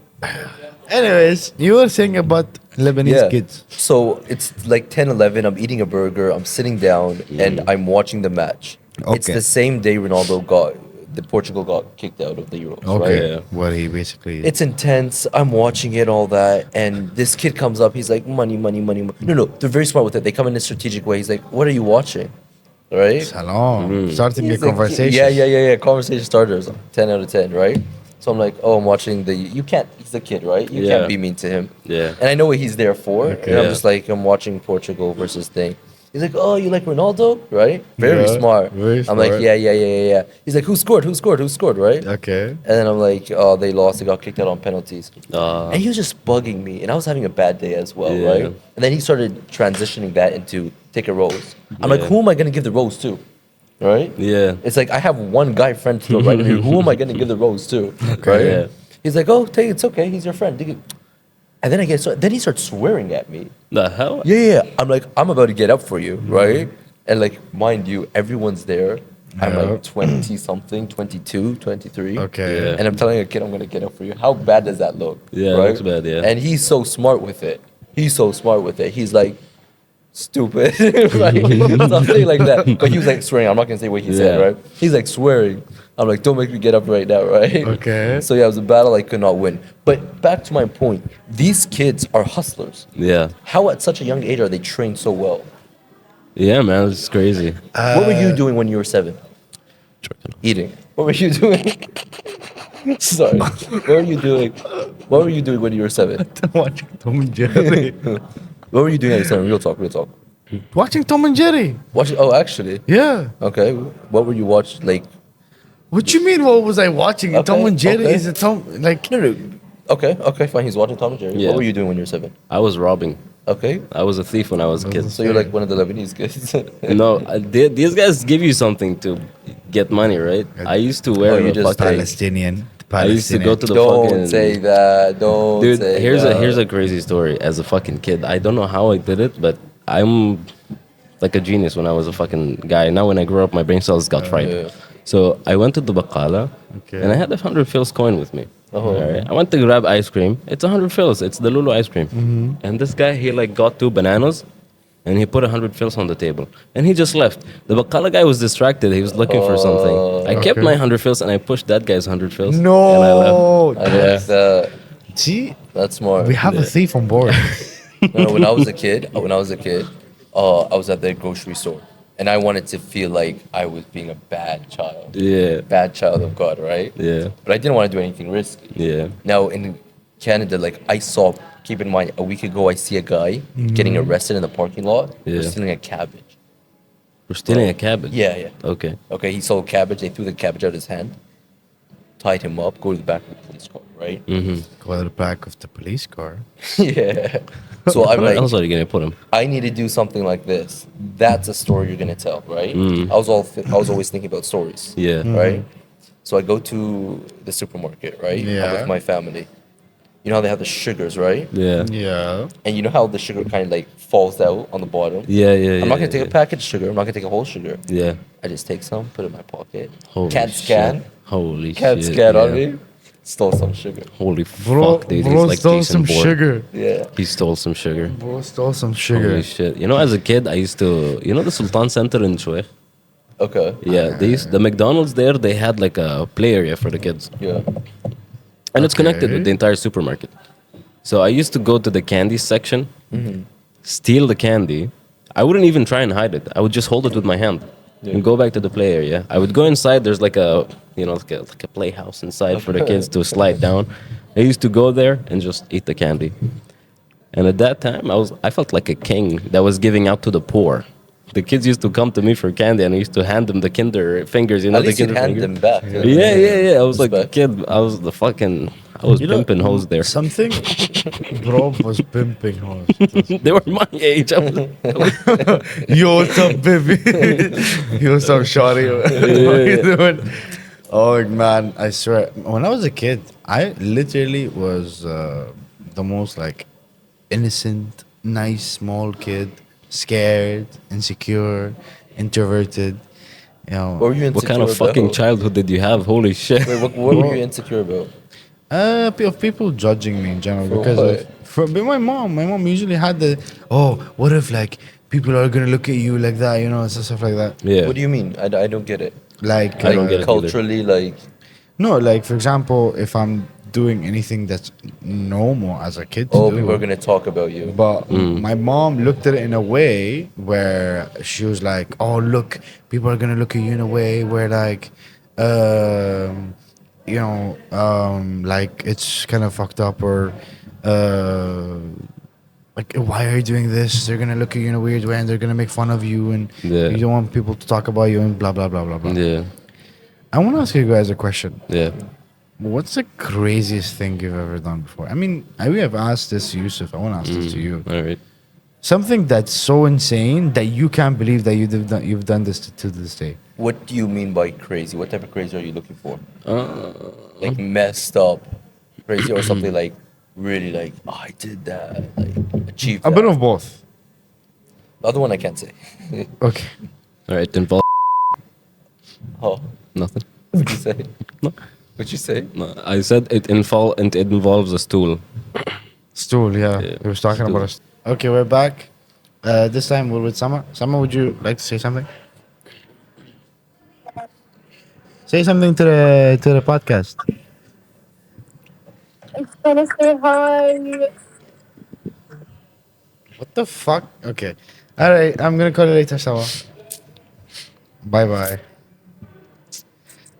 [SPEAKER 1] Anyways, you were saying about Lebanese kids.
[SPEAKER 2] So it's like 10, 11. I'm eating a burger. I'm sitting down and I'm watching the match. It's
[SPEAKER 1] Okay.
[SPEAKER 2] the same day Portugal got kicked out of the Euros, right?
[SPEAKER 1] Okay.
[SPEAKER 3] Yeah.
[SPEAKER 1] What he basically.
[SPEAKER 2] It's intense. I'm watching it, all that, and this kid comes up. He's like, money. No, they're very smart with it. They come in a strategic way. He's like, what are you watching? Right?
[SPEAKER 1] Salam. Starting a
[SPEAKER 2] He's like,
[SPEAKER 1] conversation.
[SPEAKER 2] Yeah. Conversation starters. 10 out of 10, right? So I'm like, oh, I'm watching you can't, he's a kid, right? You
[SPEAKER 3] Yeah.
[SPEAKER 2] can't be mean to him.
[SPEAKER 3] Yeah.
[SPEAKER 2] And I know what he's there for.
[SPEAKER 1] Okay.
[SPEAKER 2] And I'm
[SPEAKER 3] Yeah.
[SPEAKER 2] just like, I'm watching Portugal versus thing. He's like, oh, you like Ronaldo, right? Very
[SPEAKER 1] Yeah,
[SPEAKER 2] smart.
[SPEAKER 1] very
[SPEAKER 2] I'm like,
[SPEAKER 1] smart.
[SPEAKER 2] yeah. He's like, who scored, right?
[SPEAKER 1] Okay.
[SPEAKER 2] And then I'm like, oh, they lost. They got kicked out on penalties. And he was just bugging me. And I was having a bad day as well,
[SPEAKER 3] Yeah.
[SPEAKER 2] right? And then he started transitioning that into take a rose. I'm like,
[SPEAKER 3] Yeah.
[SPEAKER 2] who am I going to give the rose to? Right?
[SPEAKER 3] Yeah.
[SPEAKER 2] It's like I have one guy friend to the right of me. Who am I going to give the rose to? Right?
[SPEAKER 3] Yeah.
[SPEAKER 2] He's like, oh, take it. It's okay. He's your friend. Take it. And then then he starts swearing at me.
[SPEAKER 3] The hell?
[SPEAKER 2] Yeah. I'm like, I'm about to get up for you, right? And like, mind you, everyone's there. I'm
[SPEAKER 1] Yeah.
[SPEAKER 2] like 20 something, 22, 23.
[SPEAKER 1] Okay.
[SPEAKER 3] Yeah.
[SPEAKER 2] And I'm telling a kid, I'm gonna get up for you. How bad does that look?
[SPEAKER 3] Yeah, it looks bad, yeah.
[SPEAKER 2] And he's so smart with it. He's like, stupid, right? Something like that. But he was like swearing. I'm not gonna say what he said,
[SPEAKER 3] Yeah.
[SPEAKER 2] right? He's like swearing. I'm like, don't make me get up right now, right?
[SPEAKER 1] Okay.
[SPEAKER 2] So yeah, it was a battle I could not win. But back to my point, these kids are hustlers.
[SPEAKER 3] Yeah.
[SPEAKER 2] How at such a young age are they trained so well?
[SPEAKER 3] Yeah, man, it's crazy.
[SPEAKER 2] What were you doing when you were 7? Eating. What were you doing? Sorry. What were you doing? What were you doing when you were 7?
[SPEAKER 1] Watching Tom and Jerry.
[SPEAKER 2] What were you doing at 7? Real talk.
[SPEAKER 1] Watching Tom and Jerry.
[SPEAKER 2] Watching. Oh, actually.
[SPEAKER 1] Yeah.
[SPEAKER 2] Okay. What were you watching? Like.
[SPEAKER 1] What you mean? What was I watching?
[SPEAKER 2] Okay,
[SPEAKER 1] Tom and Jerry
[SPEAKER 2] okay.
[SPEAKER 1] is a Tom like.
[SPEAKER 2] No. Okay, fine. He's watching Tom and Jerry.
[SPEAKER 3] Yeah.
[SPEAKER 2] What were you doing when you were 7?
[SPEAKER 3] I was robbing.
[SPEAKER 2] Okay.
[SPEAKER 3] I was a thief when I was a kid.
[SPEAKER 2] So you're like one of the Lebanese kids.
[SPEAKER 3] No, these guys give you something to get money, right? I used to
[SPEAKER 2] Oh,
[SPEAKER 3] wear
[SPEAKER 2] you
[SPEAKER 3] a
[SPEAKER 2] just
[SPEAKER 3] fucking.
[SPEAKER 1] Palestinian.
[SPEAKER 3] I used to go to the
[SPEAKER 2] Don't
[SPEAKER 3] fucking.
[SPEAKER 2] say that. Don't
[SPEAKER 3] Dude,
[SPEAKER 2] say
[SPEAKER 3] here's
[SPEAKER 2] that.
[SPEAKER 3] a crazy story. As a fucking kid, I don't know how I did it, but I'm like a genius when I was a fucking guy. Now when I grew up, my brain cells got fried.
[SPEAKER 2] Yeah.
[SPEAKER 3] So I went to the baqala,
[SPEAKER 1] Okay.
[SPEAKER 3] and I had 100 fils coin with me.
[SPEAKER 2] Uh-huh.
[SPEAKER 3] Alright. I went to grab ice cream. It's 100 fils. It's the Lulu ice cream. And this guy, he like got 2 bananas, and he put 100 fils on the table, and he just left. The baqala guy was distracted. He was looking for something. I kept
[SPEAKER 1] Okay.
[SPEAKER 3] my 100 fils, and I pushed that guy's 100 fils.
[SPEAKER 1] No.
[SPEAKER 3] And I left.
[SPEAKER 2] I like that.
[SPEAKER 1] See,
[SPEAKER 2] That's smart.
[SPEAKER 1] we have a thief on board.
[SPEAKER 2] No, when I was a kid, I was at the grocery store, and I wanted to feel like I was being a bad child,
[SPEAKER 3] Yeah.
[SPEAKER 2] bad child of God, right?
[SPEAKER 3] Yeah.
[SPEAKER 2] But I didn't want to do anything risky.
[SPEAKER 3] Yeah.
[SPEAKER 2] Now in Canada, like I saw, keep in mind, a week ago I see a guy getting arrested in the parking lot
[SPEAKER 3] Yeah.
[SPEAKER 2] for stealing a cabbage.
[SPEAKER 3] We're stealing a cabbage.
[SPEAKER 2] Yeah, yeah.
[SPEAKER 3] Okay.
[SPEAKER 2] Okay, he sold cabbage. They threw the cabbage out of his hand, tied him up, go to the back of the police car, right?
[SPEAKER 1] Go to the back of the police car.
[SPEAKER 2] Yeah. So I'm
[SPEAKER 3] Where
[SPEAKER 2] like,
[SPEAKER 3] else are you gonna put him?
[SPEAKER 2] I need to do something like this. That's a story you're gonna tell, right? I was always thinking about stories.
[SPEAKER 3] Yeah.
[SPEAKER 2] Right. So I go to the supermarket, right? I'm
[SPEAKER 1] Yeah.
[SPEAKER 2] with my family. You know how they have the sugars, right?
[SPEAKER 3] Yeah.
[SPEAKER 1] Yeah.
[SPEAKER 2] And you know how the sugar kind of like falls out on the bottom.
[SPEAKER 3] Yeah. Yeah.
[SPEAKER 2] I'm not gonna
[SPEAKER 3] yeah,
[SPEAKER 2] take a packet of sugar. I'm not gonna take a whole sugar.
[SPEAKER 3] Yeah.
[SPEAKER 2] I just take some, put it in my pocket.
[SPEAKER 3] Holy
[SPEAKER 2] Can't
[SPEAKER 3] shit.
[SPEAKER 2] scan.
[SPEAKER 3] Holy
[SPEAKER 2] Can't
[SPEAKER 3] shit.
[SPEAKER 2] scan on
[SPEAKER 3] yeah.
[SPEAKER 2] me. Stole some sugar.
[SPEAKER 3] Holy
[SPEAKER 1] Bro,
[SPEAKER 3] fuck, dude.
[SPEAKER 1] bro
[SPEAKER 3] He's like
[SPEAKER 1] stole
[SPEAKER 3] Jason
[SPEAKER 1] some
[SPEAKER 3] Bourne.
[SPEAKER 1] sugar.
[SPEAKER 2] Yeah.
[SPEAKER 3] He stole some sugar.
[SPEAKER 1] Bro stole some sugar.
[SPEAKER 3] Holy shit. You know, as a kid, I used to. You know the Sultan Center in Shueikh?
[SPEAKER 2] Okay.
[SPEAKER 3] Yeah. The McDonald's there, they had like a play area for the kids.
[SPEAKER 2] Yeah.
[SPEAKER 3] And it's connected
[SPEAKER 1] Okay.
[SPEAKER 3] with the entire supermarket. So I used to go to the candy section, steal the candy. I wouldn't even try and hide it. I would just hold it with my hand and go back to the play area. I would go inside. There's like a, like a playhouse inside for the kids to slide down. I used to go there and just eat the candy. And at that time, I felt like a king that was giving out to the poor. The kids used to come to me for candy, and I used to hand them the Kinder fingers. You know,
[SPEAKER 2] At
[SPEAKER 3] the
[SPEAKER 2] least you
[SPEAKER 3] Kinder
[SPEAKER 2] hand
[SPEAKER 3] fingers.
[SPEAKER 2] them back.
[SPEAKER 3] Yeah. I was like a
[SPEAKER 2] Respect.
[SPEAKER 3] kid. I was the fucking. I was pimping hoes there.
[SPEAKER 1] Something. Bro was pimping hoes.
[SPEAKER 3] They were my age. I was,
[SPEAKER 1] Yo, what's up, baby? Yo, what's up, shawty? What you doing? Oh, man, I swear. When I was a kid, I literally was the most, like, innocent, nice, small kid. Scared, insecure, introverted. You know,
[SPEAKER 2] What were you insecure
[SPEAKER 3] what kind of fucking
[SPEAKER 2] about?
[SPEAKER 3] childhood did you have? Holy shit.
[SPEAKER 2] Wait, what were you insecure about?
[SPEAKER 1] of people judging me in general
[SPEAKER 2] For
[SPEAKER 1] because
[SPEAKER 2] what?
[SPEAKER 1] but my mom usually had the what if like people are gonna look at you like that, you know, and stuff like that.
[SPEAKER 3] Yeah.
[SPEAKER 2] What do you mean? I don't get it.
[SPEAKER 1] Like
[SPEAKER 3] I don't get it either.
[SPEAKER 2] Culturally, like
[SPEAKER 1] no, like for example, if I'm doing anything that's normal as a kid to do,
[SPEAKER 2] people are gonna talk about you.
[SPEAKER 1] but my mom looked at it in a way where she was like, "Oh, look, people are gonna look at you in a way where like, like it's kind of fucked up or, like why are you doing this? They're gonna look at you in a weird way and they're gonna make fun of you and
[SPEAKER 3] Yeah.
[SPEAKER 1] you don't want people to talk about you and blah blah blah blah blah."
[SPEAKER 3] Yeah.
[SPEAKER 1] I want to ask you guys a question.
[SPEAKER 3] Yeah.
[SPEAKER 1] What's the craziest thing you've ever done before? I mean, we have asked this to Yousef. I want to ask this to you.
[SPEAKER 3] All right.
[SPEAKER 1] Something that's so insane that you can't believe that you've done this to this day.
[SPEAKER 2] What do you mean by crazy? What type of crazy are you looking for? Like messed up crazy or something like really like, oh, I did that, like achieved
[SPEAKER 1] A
[SPEAKER 2] that.
[SPEAKER 1] bit of both.
[SPEAKER 2] The other one I can't say.
[SPEAKER 1] Okay.
[SPEAKER 3] All right. Involve
[SPEAKER 2] Oh,
[SPEAKER 3] nothing.
[SPEAKER 2] what'd you say?
[SPEAKER 3] No.
[SPEAKER 2] What'd you say?
[SPEAKER 3] No, I said it involves a stool.
[SPEAKER 1] Stool, yeah.
[SPEAKER 3] Yeah,
[SPEAKER 1] We was talking
[SPEAKER 3] stool.
[SPEAKER 1] about us. Okay, we're back. This time we're with Sama. Sama, would you like to say something? Say something to the podcast.
[SPEAKER 4] It's gonna say hi.
[SPEAKER 1] What the fuck? Okay. All right, I'm gonna call you later, Sama. Bye bye.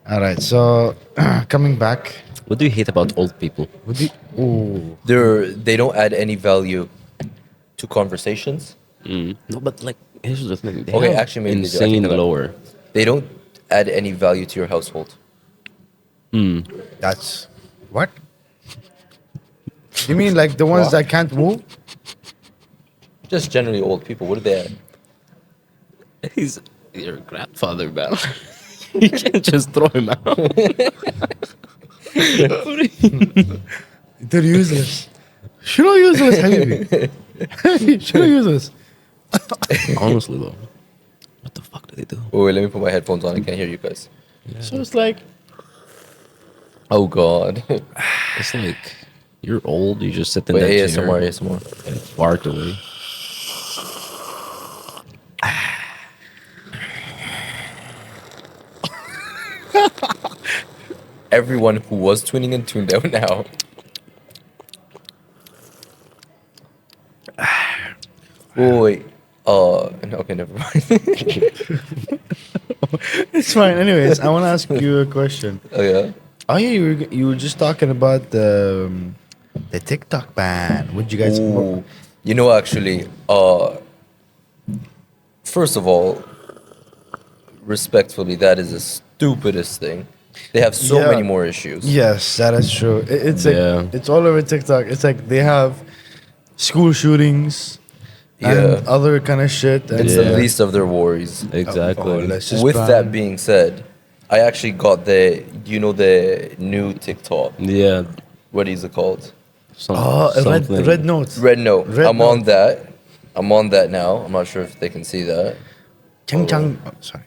[SPEAKER 1] All right, so coming back.
[SPEAKER 3] What do you hate about old people?
[SPEAKER 1] Would you? Ooh.
[SPEAKER 2] They don't add any value to conversations.
[SPEAKER 3] No, but like here's the thing. They
[SPEAKER 2] Okay,
[SPEAKER 3] have
[SPEAKER 2] actually, maybe they do. I
[SPEAKER 3] insane
[SPEAKER 2] think they're-
[SPEAKER 3] lower.
[SPEAKER 2] They don't add any value to your household.
[SPEAKER 1] That's what? You mean like the ones
[SPEAKER 2] What?
[SPEAKER 1] that can't move?
[SPEAKER 2] Just generally old people. What do they add?
[SPEAKER 3] He's your grandfather, man. You can't just throw him out.
[SPEAKER 1] They're useless. Should I useless, Habibi? Should I useless?
[SPEAKER 3] Honestly, though, what the fuck do they do?
[SPEAKER 2] Oh, wait, let me put my headphones on. I can't hear you guys.
[SPEAKER 1] So it's like,
[SPEAKER 2] Oh God.
[SPEAKER 3] It's like you're old. You just sit in
[SPEAKER 2] Wait,
[SPEAKER 3] that
[SPEAKER 2] ASMR,
[SPEAKER 3] chair
[SPEAKER 2] ASMR.
[SPEAKER 3] and fart away.
[SPEAKER 2] Everyone who was tuning in tuned out now. Oh wait. Okay, never mind.
[SPEAKER 1] it's fine. Anyways, I want to ask you a question.
[SPEAKER 2] Oh yeah.
[SPEAKER 1] Oh yeah, you were just talking about the TikTok ban. Would you guys?
[SPEAKER 2] Ooh. You know, actually, first of all, respectfully, that is the stupidest thing. They have so
[SPEAKER 1] Yeah.
[SPEAKER 2] many more issues.
[SPEAKER 1] Yes, that is true. It's like
[SPEAKER 3] Yeah.
[SPEAKER 1] it's all over TikTok. It's like they have school shootings
[SPEAKER 2] Yeah.
[SPEAKER 1] and other kind of shit. And
[SPEAKER 2] It's
[SPEAKER 3] Yeah.
[SPEAKER 2] the least of their worries.
[SPEAKER 3] Exactly.
[SPEAKER 1] let's just
[SPEAKER 2] With
[SPEAKER 1] ban-
[SPEAKER 2] that being said, I actually got the new TikTok.
[SPEAKER 3] Yeah.
[SPEAKER 2] What is it called?
[SPEAKER 3] Some,
[SPEAKER 1] oh,
[SPEAKER 3] something.
[SPEAKER 1] red notes.
[SPEAKER 2] Red Note.
[SPEAKER 1] Red
[SPEAKER 2] I'm on
[SPEAKER 1] Note.
[SPEAKER 2] that. I'm on that now. I'm not sure if they can see that.
[SPEAKER 1] Chang Chang. Oh, sorry.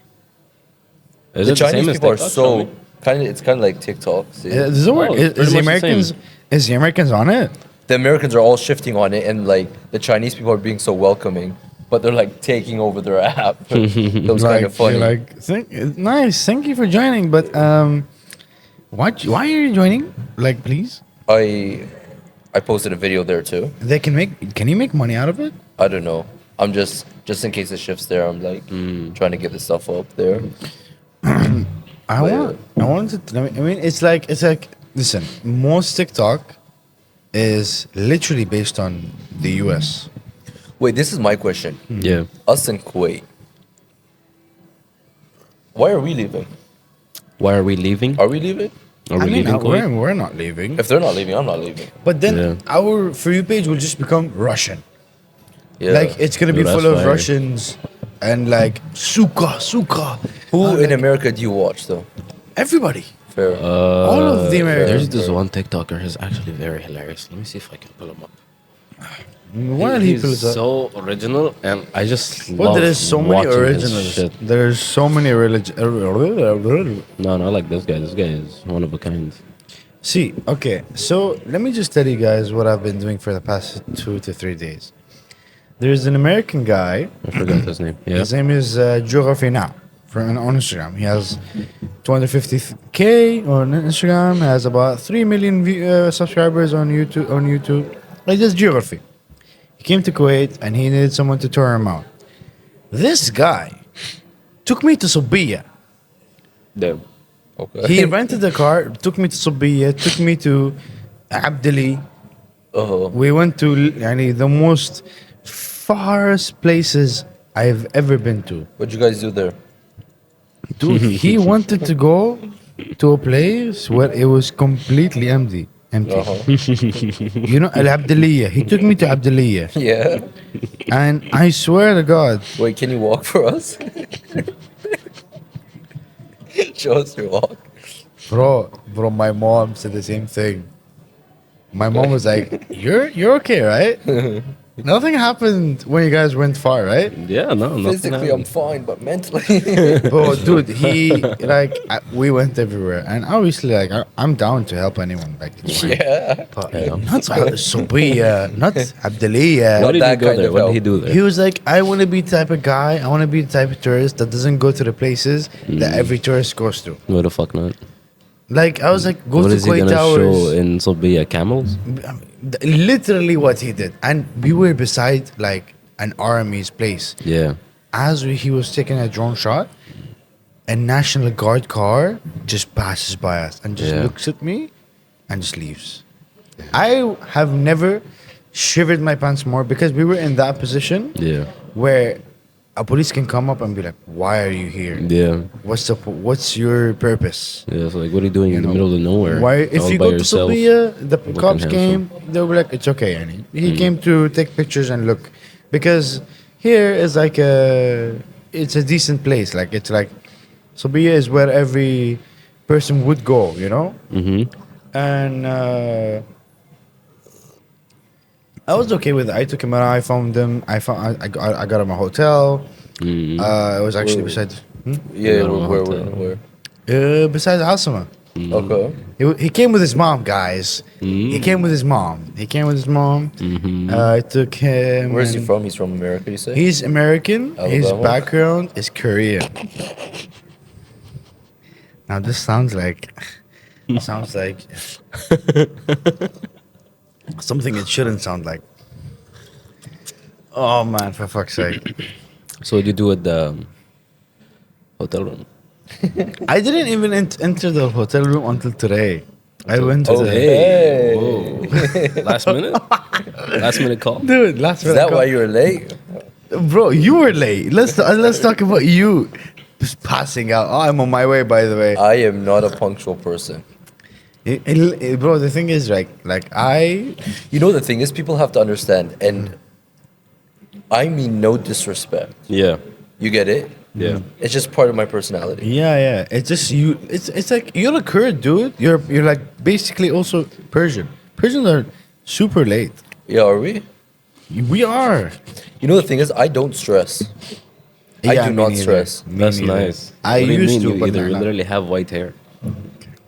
[SPEAKER 3] Is
[SPEAKER 2] The
[SPEAKER 3] it the
[SPEAKER 2] Chinese
[SPEAKER 3] same as
[SPEAKER 2] people are
[SPEAKER 3] TikTok? Show
[SPEAKER 2] so
[SPEAKER 3] me.
[SPEAKER 2] kind of. It's kind of like TikTok. See?
[SPEAKER 1] Does it work?
[SPEAKER 3] Oh,
[SPEAKER 1] Is
[SPEAKER 3] pretty
[SPEAKER 1] the
[SPEAKER 3] much the same.
[SPEAKER 1] Americans? Is the Americans on it?
[SPEAKER 2] The Americans are all shifting on it, and like the Chinese people are being so welcoming, but they're like taking over their app. It was kind of funny.
[SPEAKER 1] you're like, nice. Thank you for joining, but why are you joining? Like, please.
[SPEAKER 2] I posted a video there too.
[SPEAKER 1] They can make. Can you make money out of it?
[SPEAKER 2] I don't know. I'm just in case it shifts there. I'm like trying to get the stuff up there.
[SPEAKER 1] I wanted. I mean, it's like. Listen, most TikTok is literally based on the U.S.
[SPEAKER 2] Wait, this is my question.
[SPEAKER 3] Yeah.
[SPEAKER 2] Us in Kuwait. Why are we leaving?
[SPEAKER 3] Why are we leaving?
[SPEAKER 2] Are we leaving?
[SPEAKER 3] Are we
[SPEAKER 1] I mean,
[SPEAKER 3] leaving Kuwait?
[SPEAKER 1] we're not leaving.
[SPEAKER 2] If they're not leaving, I'm not leaving.
[SPEAKER 1] But then
[SPEAKER 3] Yeah.
[SPEAKER 1] our For You page will just become Russian.
[SPEAKER 2] Yeah.
[SPEAKER 1] Like it's gonna be
[SPEAKER 3] Dude,
[SPEAKER 1] full
[SPEAKER 3] that's
[SPEAKER 1] of
[SPEAKER 3] fire.
[SPEAKER 1] Russians and like suka.
[SPEAKER 2] Who in America do you watch though?
[SPEAKER 1] Everybody.
[SPEAKER 2] Fair.
[SPEAKER 1] All of the Americans.
[SPEAKER 3] There's this one TikToker who's actually very hilarious. Let me see if I can pull him up.
[SPEAKER 1] Why
[SPEAKER 3] He's
[SPEAKER 1] he pulls up?
[SPEAKER 3] so original, and I just
[SPEAKER 1] Well,
[SPEAKER 3] love
[SPEAKER 1] there is so many
[SPEAKER 3] watching his
[SPEAKER 1] originals.
[SPEAKER 3] shit.
[SPEAKER 1] There's so many
[SPEAKER 3] No, I like this guy. This guy is one of a kind.
[SPEAKER 1] See, okay, so let me just tell you guys what I've been doing for the past 2 to 3 days. There's an American guy.
[SPEAKER 3] I forgot his name. Yeah.
[SPEAKER 1] His name is Geography Now on Instagram. He has 250K on Instagram. Has about 3 million subscribers on YouTube. Like just geography. He came to Kuwait and he needed someone to tour him out. This guy took me to Sobiya.
[SPEAKER 3] Damn.
[SPEAKER 2] Okay.
[SPEAKER 1] He rented a car, took me to Sobiya, took me to Abdali.
[SPEAKER 2] Uh-huh.
[SPEAKER 1] We went to the most farthest places I've ever been to.
[SPEAKER 2] What'd you guys do there?
[SPEAKER 1] Dude, he wanted to go to a place where it was completely empty.
[SPEAKER 2] Uh-huh.
[SPEAKER 1] You know, Al Abdaliya. He took me to Abdaliya.
[SPEAKER 2] Yeah.
[SPEAKER 1] And I swear to God,
[SPEAKER 2] Wait, can you walk for us? Show us your walk.
[SPEAKER 1] bro, my mom said the same thing. My mom was like, You're okay, right? Nothing happened when you guys went far, right?
[SPEAKER 3] Yeah, no, nothing
[SPEAKER 2] Physically, I'm
[SPEAKER 3] happened.
[SPEAKER 2] fine, but mentally.
[SPEAKER 1] Bro, dude, we went everywhere. And obviously, I'm down to help anyone. Like, it's fine.
[SPEAKER 2] yeah.
[SPEAKER 1] But not Sobiya, not Abdaliya.
[SPEAKER 3] Why did he
[SPEAKER 2] that
[SPEAKER 3] go
[SPEAKER 2] kind
[SPEAKER 3] there?
[SPEAKER 2] of
[SPEAKER 3] What did
[SPEAKER 2] help.
[SPEAKER 3] he do there?
[SPEAKER 1] He was like, I want to be the type of guy, I want to be the type of tourist that doesn't go to the places that every tourist goes to.
[SPEAKER 3] What the fuck not?
[SPEAKER 1] Like, I was like, go
[SPEAKER 3] What
[SPEAKER 1] to
[SPEAKER 3] is he
[SPEAKER 1] Kuwait
[SPEAKER 3] gonna show
[SPEAKER 1] Towers.
[SPEAKER 3] in Sobiya? Camels?
[SPEAKER 1] Literally what he did. And we were beside, like, an army's place.
[SPEAKER 3] Yeah.
[SPEAKER 1] He was taking a drone shot, a National Guard car just passes by us and just
[SPEAKER 3] Yeah.
[SPEAKER 1] looks at me and just leaves. I have never shivered my pants more because we were in that position
[SPEAKER 3] Yeah.
[SPEAKER 1] where a police can come up and be like, "Why are you here?
[SPEAKER 3] Yeah.
[SPEAKER 1] What's your purpose?"
[SPEAKER 3] Yeah. So like, what are you doing in the middle of nowhere?
[SPEAKER 1] Why? If
[SPEAKER 3] all
[SPEAKER 1] you
[SPEAKER 3] by
[SPEAKER 1] go to
[SPEAKER 3] yourself?
[SPEAKER 1] Sophia, the
[SPEAKER 3] looking
[SPEAKER 1] cops
[SPEAKER 3] handsome.
[SPEAKER 1] came. They were like, "It's okay, Annie." He came to take pictures and look, because here is like it's a decent place. Like it's like Sabia is where every person would go, you know? And I was okay with it. I took him out. I found him. I got him a hotel. It was actually beside
[SPEAKER 2] Yeah,
[SPEAKER 3] Where?
[SPEAKER 2] where?
[SPEAKER 1] beside Asama.
[SPEAKER 2] Okay.
[SPEAKER 1] He came with his mom, guys. He came with his mom. I took him.
[SPEAKER 2] Where's he
[SPEAKER 1] and
[SPEAKER 2] from? He's from America, you say?
[SPEAKER 1] He's American. His
[SPEAKER 2] Alabama?
[SPEAKER 1] background is Korean. Now this sounds like something it shouldn't sound like. Oh man, for fuck's sake.
[SPEAKER 3] So what do you do at the hotel room?
[SPEAKER 1] I didn't even enter the hotel room until today. I went to the
[SPEAKER 3] Hey. Whoa. Last minute? Last minute call?
[SPEAKER 1] dude. Last
[SPEAKER 2] Is that why you were late?
[SPEAKER 1] bro? You were late. Let's talk about you just passing out. Oh, I'm on my way, by the way.
[SPEAKER 2] I am not a punctual person.
[SPEAKER 1] Bro, the thing is, like I.
[SPEAKER 2] You know, the thing is, people have to understand, and I mean no disrespect.
[SPEAKER 3] Yeah.
[SPEAKER 2] You get it?
[SPEAKER 3] Yeah.
[SPEAKER 2] It's just part of my personality.
[SPEAKER 1] Yeah. It's just you. It's like you're a Kurd, dude. You're like basically also Persian. Persians are super late.
[SPEAKER 2] Yeah, are we?
[SPEAKER 1] We are.
[SPEAKER 2] You know, the thing is, I don't stress. I
[SPEAKER 1] Yeah,
[SPEAKER 2] do
[SPEAKER 1] me
[SPEAKER 2] not
[SPEAKER 1] neither.
[SPEAKER 2] stress.
[SPEAKER 1] Me
[SPEAKER 3] That's
[SPEAKER 1] neither.
[SPEAKER 3] nice.
[SPEAKER 1] I
[SPEAKER 3] What do you
[SPEAKER 1] used
[SPEAKER 3] mean
[SPEAKER 1] to,
[SPEAKER 3] you
[SPEAKER 1] but
[SPEAKER 3] either
[SPEAKER 1] not
[SPEAKER 3] you
[SPEAKER 1] now.
[SPEAKER 3] literally have white hair.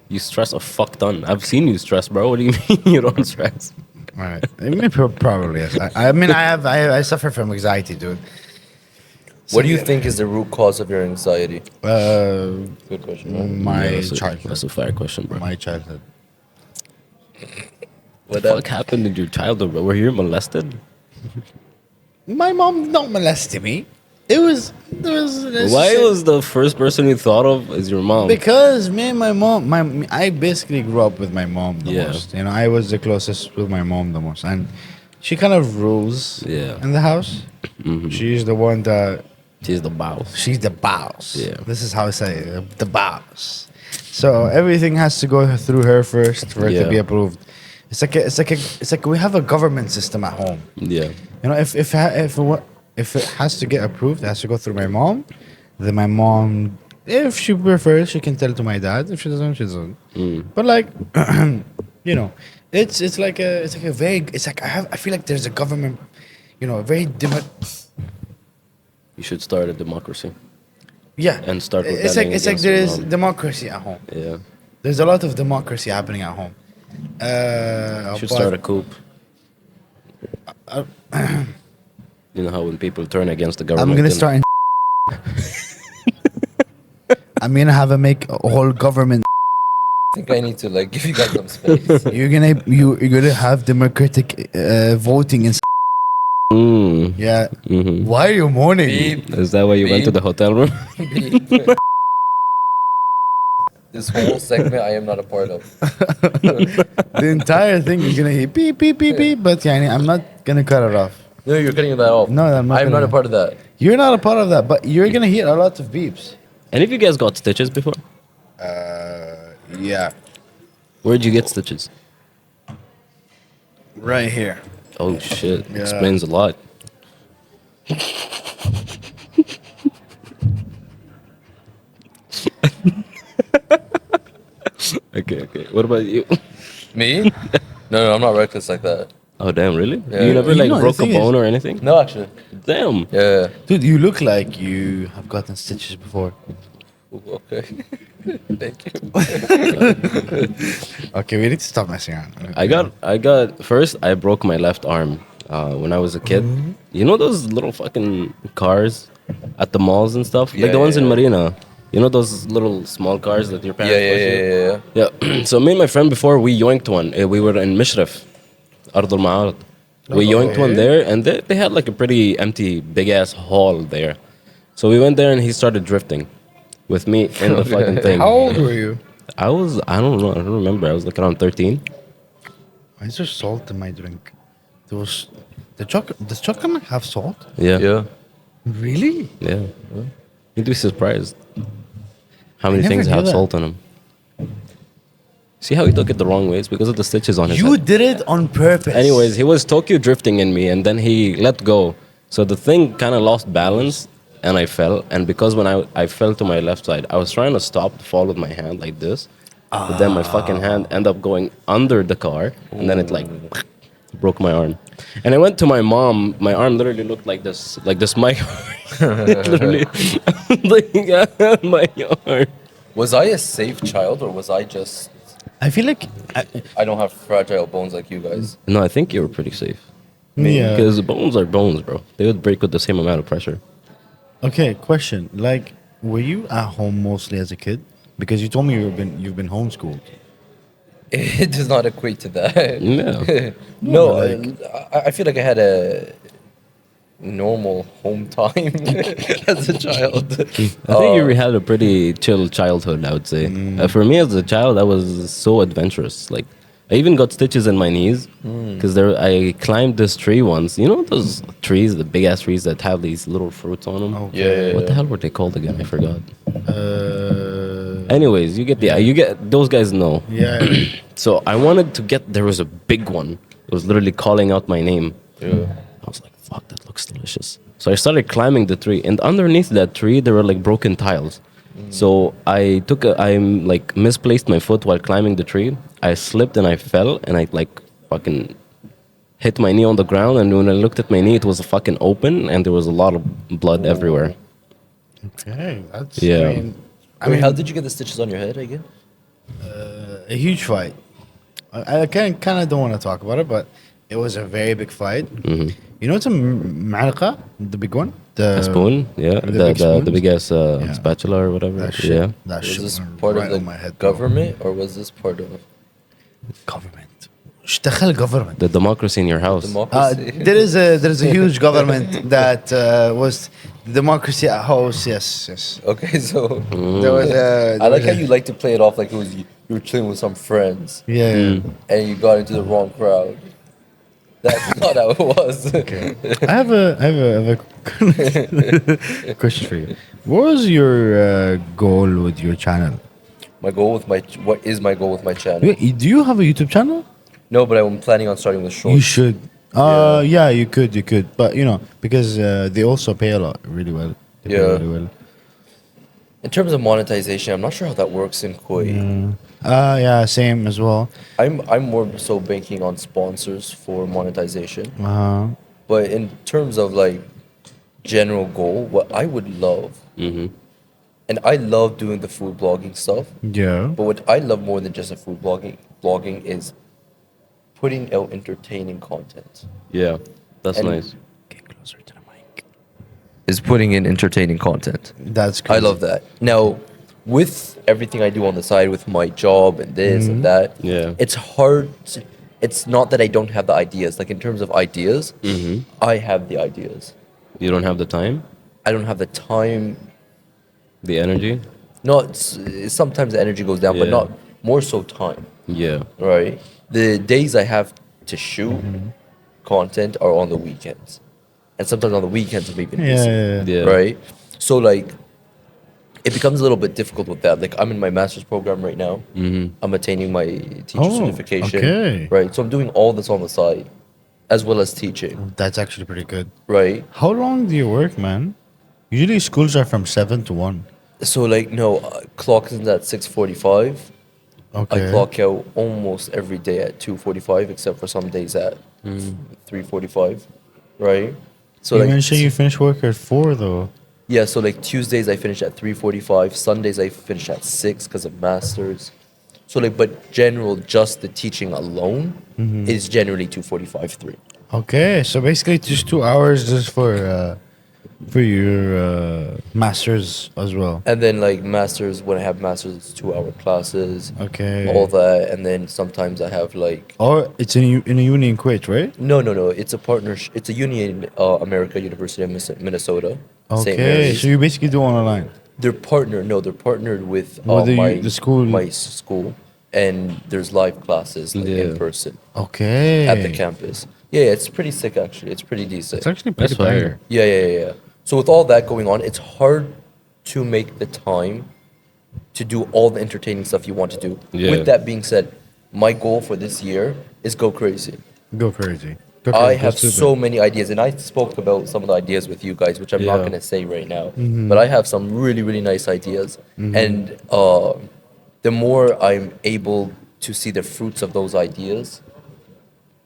[SPEAKER 3] You stress a fuck ton. I've seen you stress, bro. What do you mean you don't stress?
[SPEAKER 1] All right. I mean, probably yes. I mean, I suffer from anxiety, dude.
[SPEAKER 2] What do you think is the root cause of your anxiety? Good question. Right?
[SPEAKER 1] My
[SPEAKER 3] that's
[SPEAKER 1] childhood.
[SPEAKER 3] a fair question, bro.
[SPEAKER 1] My childhood.
[SPEAKER 2] What
[SPEAKER 3] What happened in your childhood, bro? Were you molested?
[SPEAKER 1] My mom did not molest me. It was.
[SPEAKER 3] Why was the first person you thought of is your mom?
[SPEAKER 1] Because me and my mom, I basically grew up with my mom the
[SPEAKER 3] Yeah.
[SPEAKER 1] most. You know, I was the closest with my mom the most, and she kind of rules
[SPEAKER 3] Yeah.
[SPEAKER 1] in the house. She's the one that
[SPEAKER 3] She's the boss.
[SPEAKER 1] she's the boss.
[SPEAKER 3] Yeah.
[SPEAKER 1] This is how I say it, the boss. So everything has to go through her first for it to
[SPEAKER 3] Yeah.
[SPEAKER 1] be approved. It's like we have a government system at home.
[SPEAKER 3] Yeah.
[SPEAKER 1] You know, if it has to get approved, it has to go through my mom. Then my mom, if she prefers, she can tell to my dad. If she doesn't, she doesn't. But like, you know, it's like a very I feel like there's a government, you know, a very
[SPEAKER 3] You should start a democracy.
[SPEAKER 1] yeah.
[SPEAKER 3] And start
[SPEAKER 1] It's
[SPEAKER 3] rebelling
[SPEAKER 1] like
[SPEAKER 3] against
[SPEAKER 1] there
[SPEAKER 3] your
[SPEAKER 1] is
[SPEAKER 3] mom.
[SPEAKER 1] democracy at home.
[SPEAKER 3] Yeah.
[SPEAKER 1] There's a lot of democracy happening at home.
[SPEAKER 3] You should start a coup. You know how when people turn against the government.
[SPEAKER 1] I'm gonna
[SPEAKER 3] then-
[SPEAKER 1] start. I'm gonna have make a whole government.
[SPEAKER 2] I think I need to like give you guys some space.
[SPEAKER 1] You're gonna have democratic voting and.
[SPEAKER 3] Mm.
[SPEAKER 1] Yeah.
[SPEAKER 3] Mhm.
[SPEAKER 1] Why are you mourning?
[SPEAKER 2] Beep.
[SPEAKER 3] Is that why you went to the hotel room?
[SPEAKER 2] This whole segment I am not a part of.
[SPEAKER 1] The entire thing is gonna hit beep beep beep beep. But yeah, I'm not gonna cut it off.
[SPEAKER 2] No, you're cutting that off.
[SPEAKER 1] No, I'm not
[SPEAKER 2] I'm not
[SPEAKER 1] gonna-
[SPEAKER 2] a part of that.
[SPEAKER 1] You're not a part of that, but you're gonna hear a lot of beeps.
[SPEAKER 3] Any of you guys got stitches before?
[SPEAKER 1] Yeah.
[SPEAKER 3] Where'd you get stitches?
[SPEAKER 1] Right here.
[SPEAKER 3] Oh shit.
[SPEAKER 1] Yeah.
[SPEAKER 3] Explains a lot. Okay. What about you?
[SPEAKER 2] Me? No, I'm not reckless like that.
[SPEAKER 3] Oh damn, really?
[SPEAKER 2] Yeah.
[SPEAKER 3] You never
[SPEAKER 1] You
[SPEAKER 3] like
[SPEAKER 1] know, the
[SPEAKER 3] broke a
[SPEAKER 1] thing is-
[SPEAKER 3] bone or anything?
[SPEAKER 2] No, actually.
[SPEAKER 3] Damn.
[SPEAKER 2] Yeah.
[SPEAKER 1] Dude, you look like you have gotten stitches before.
[SPEAKER 2] Ooh, okay. Thank you.
[SPEAKER 1] Okay, we need to stop messing around.
[SPEAKER 3] I got first I broke my left arm when I was a kid. You know those little fucking cars at the malls and stuff?
[SPEAKER 2] Yeah,
[SPEAKER 3] Like the ones
[SPEAKER 2] yeah,
[SPEAKER 3] in
[SPEAKER 2] yeah.
[SPEAKER 3] Marina. You know those little small cars that your
[SPEAKER 2] Yeah,
[SPEAKER 3] parents
[SPEAKER 2] yeah,
[SPEAKER 3] push you?
[SPEAKER 2] yeah.
[SPEAKER 3] Yeah. So me and my friend before we yoinked one. We were in Mishref, Ard al Ma'arad. We yoinked one there, and they had like a pretty empty, big ass hall there. So we went there, and he started drifting with me in the fucking thing.
[SPEAKER 1] How old were you?
[SPEAKER 3] I don't know, I don't remember. I was like around 13.
[SPEAKER 1] Why is there salt in my drink? Does chocolate have salt?
[SPEAKER 3] Yeah.
[SPEAKER 2] Yeah.
[SPEAKER 1] Really?
[SPEAKER 3] Yeah. You'd be surprised how many
[SPEAKER 1] never
[SPEAKER 3] things
[SPEAKER 1] knew
[SPEAKER 3] have
[SPEAKER 1] that.
[SPEAKER 3] salt on them. See how he took it the wrong way? It's because of the stitches on his
[SPEAKER 1] You
[SPEAKER 3] head.
[SPEAKER 1] did it on purpose.
[SPEAKER 3] Anyways, he was Tokyo drifting in me, and then he let go. So the thing kind of lost balance, and I fell. And because when I fell to my left side, I was trying to stop the fall with my hand like this. But then my fucking hand ended up going under the car, and then it like broke my arm. And I went to my mom. My arm literally looked like this mic. It literally like my arm.
[SPEAKER 2] Was I a safe child or was I just?
[SPEAKER 1] I feel like,
[SPEAKER 2] I don't have fragile bones like you guys.
[SPEAKER 3] No, I think you were pretty safe.
[SPEAKER 1] yeah.
[SPEAKER 3] Because bones are bones, bro. They would break with the same amount of pressure.
[SPEAKER 1] Okay, question. Like, were you at home mostly as a kid? Because you told me you've been homeschooled.
[SPEAKER 2] It does not equate to that.
[SPEAKER 3] Yeah.
[SPEAKER 2] No,
[SPEAKER 1] like-
[SPEAKER 2] I feel like I had a normal home time as a child.
[SPEAKER 3] I think you had a pretty chill childhood, I would say. For me as a child, I was so adventurous. Like, I even got stitches in my knees because I climbed this tree once. You know those trees, the big ass trees that have these little fruits on them?
[SPEAKER 1] Okay.
[SPEAKER 3] What the hell were they called again? I forgot.
[SPEAKER 1] Uh,
[SPEAKER 3] Anyways, you get those guys know.
[SPEAKER 1] yeah.
[SPEAKER 3] So I wanted to get. There was a big one. It was literally calling out my name.
[SPEAKER 2] Yeah.
[SPEAKER 3] I was like, "Fuck, that looks delicious." So I started climbing the tree, and underneath that tree there were like broken tiles. So I like misplaced my foot while climbing the tree. I slipped and I fell, and I like fucking hit my knee on the ground. And when I looked at my knee, it was fucking open, and there was a lot of blood everywhere.
[SPEAKER 1] Okay, that's
[SPEAKER 3] Yeah.
[SPEAKER 2] Wait, how did you get the stitches on your head again?
[SPEAKER 1] a huge fight. I kind of don't want to talk about it, but it was a very big fight. You know, it's a معلقة, the big one,
[SPEAKER 3] A spoon, yeah,
[SPEAKER 1] the
[SPEAKER 3] the
[SPEAKER 1] big spoons?
[SPEAKER 3] big ass
[SPEAKER 1] Yeah.
[SPEAKER 3] spatula or whatever.
[SPEAKER 1] That shit.
[SPEAKER 3] Yeah,
[SPEAKER 1] That
[SPEAKER 2] Was
[SPEAKER 1] shit
[SPEAKER 2] this
[SPEAKER 1] went
[SPEAKER 2] part
[SPEAKER 1] right
[SPEAKER 2] of the
[SPEAKER 1] on my head, bro.
[SPEAKER 2] government or was this part of
[SPEAKER 1] Government. ايش دخل government?
[SPEAKER 3] the democracy in your house.
[SPEAKER 2] democracy?
[SPEAKER 1] There is a huge government that was democracy at house. Yes.
[SPEAKER 2] Okay, so
[SPEAKER 1] There was a.
[SPEAKER 2] I like how you like to play it off like it was you were chilling with some friends
[SPEAKER 1] Yeah.
[SPEAKER 2] and you got into the wrong crowd. That's not how it was.
[SPEAKER 1] Okay. I have a question for you. What was your goal with your channel?
[SPEAKER 2] What is my goal with my channel?
[SPEAKER 1] Wait, do you have a YouTube channel?
[SPEAKER 2] No, but I'm planning on starting with shorts.
[SPEAKER 1] You should. Yeah, you could. But you know, because they also pay a lot, really well. They pay
[SPEAKER 2] Yeah.
[SPEAKER 1] really well.
[SPEAKER 2] In terms of monetization, I'm not sure how that works in Kuwait.
[SPEAKER 1] Yeah, same as well.
[SPEAKER 2] I'm more so banking on sponsors for monetization.
[SPEAKER 1] Uh,
[SPEAKER 2] But in terms of like general goal, what I would love, and I love doing the food blogging stuff.
[SPEAKER 1] yeah.
[SPEAKER 2] But what I love more than just the food blogging is putting out entertaining content.
[SPEAKER 3] Yeah, that's
[SPEAKER 2] And-
[SPEAKER 3] nice.
[SPEAKER 1] Get closer to the mic.
[SPEAKER 2] Is putting in entertaining content.
[SPEAKER 1] That's
[SPEAKER 2] I
[SPEAKER 1] crazy.
[SPEAKER 2] love that. Now, with everything I do on the side with my job and this and that,
[SPEAKER 3] Yeah.
[SPEAKER 2] it's hard. It's not that I don't have the ideas. Like in terms of ideas, I have the ideas.
[SPEAKER 3] You don't have the time,
[SPEAKER 2] I don't have the time.
[SPEAKER 3] the energy.
[SPEAKER 2] Not sometimes the energy goes down, but
[SPEAKER 3] Yeah.
[SPEAKER 2] not more so time.
[SPEAKER 3] Yeah,
[SPEAKER 2] Right. The days I have to shoot content are on the weekends, and sometimes on the weekends I'm even busy.
[SPEAKER 3] Yeah.
[SPEAKER 2] Right. So like, it becomes a little bit difficult with that. Like I'm in my master's program right now. I'm attaining my teacher
[SPEAKER 1] Oh,
[SPEAKER 2] certification.
[SPEAKER 1] okay.
[SPEAKER 2] Right. So I'm doing all this on the side, as well as teaching.
[SPEAKER 1] That's actually pretty good.
[SPEAKER 2] Right.
[SPEAKER 1] How long do you work, man? Usually schools are from 7 to 1.
[SPEAKER 2] So like no, clock is at 6:45.
[SPEAKER 1] Okay.
[SPEAKER 2] I clock out almost every day at 2:45, except for some days at 3:45. Right. So
[SPEAKER 1] You
[SPEAKER 2] like
[SPEAKER 1] mentioned you finish work at 4 though.
[SPEAKER 2] yeah, so like Tuesdays I finish at 3:45. Sundays I finish at 6 because of masters. So like, but general just the teaching alone is generally 2:45 3.
[SPEAKER 1] Okay, so basically just 2 hours just for your masters as well.
[SPEAKER 2] And then like masters, when I have masters, it's 2-hour classes.
[SPEAKER 1] Okay.
[SPEAKER 2] All that, and then sometimes I have like
[SPEAKER 1] Or it's in a uni in Kuwait, right?
[SPEAKER 2] no. It's a partnership. It's a uni in America, University of Minnesota. St.
[SPEAKER 1] Okay,
[SPEAKER 2] Mary's.
[SPEAKER 1] so you basically do online.
[SPEAKER 2] They're partnered. No, they're partnered with
[SPEAKER 1] With the school.
[SPEAKER 2] My school, and there's live classes like, in
[SPEAKER 3] Yeah.
[SPEAKER 2] person
[SPEAKER 1] Okay.
[SPEAKER 2] at the campus. Yeah, it's pretty sick actually. It's pretty decent.
[SPEAKER 1] It's actually pretty
[SPEAKER 3] That's fire.
[SPEAKER 1] banger.
[SPEAKER 2] Yeah. So with all that going on, it's hard to make the time to do all the entertaining stuff you want to do.
[SPEAKER 3] Yeah.
[SPEAKER 2] With that being said, my goal for this year is go crazy.
[SPEAKER 1] Go crazy. Cooker,
[SPEAKER 2] I
[SPEAKER 1] go
[SPEAKER 2] have
[SPEAKER 1] stupid.
[SPEAKER 2] so many ideas, and I spoke about some of the ideas with you guys, which I'm not
[SPEAKER 3] Yeah.
[SPEAKER 2] going to say right now.
[SPEAKER 1] Mm-hmm.
[SPEAKER 2] But I have some really, really nice ideas, and the more I'm able to see the fruits of those ideas,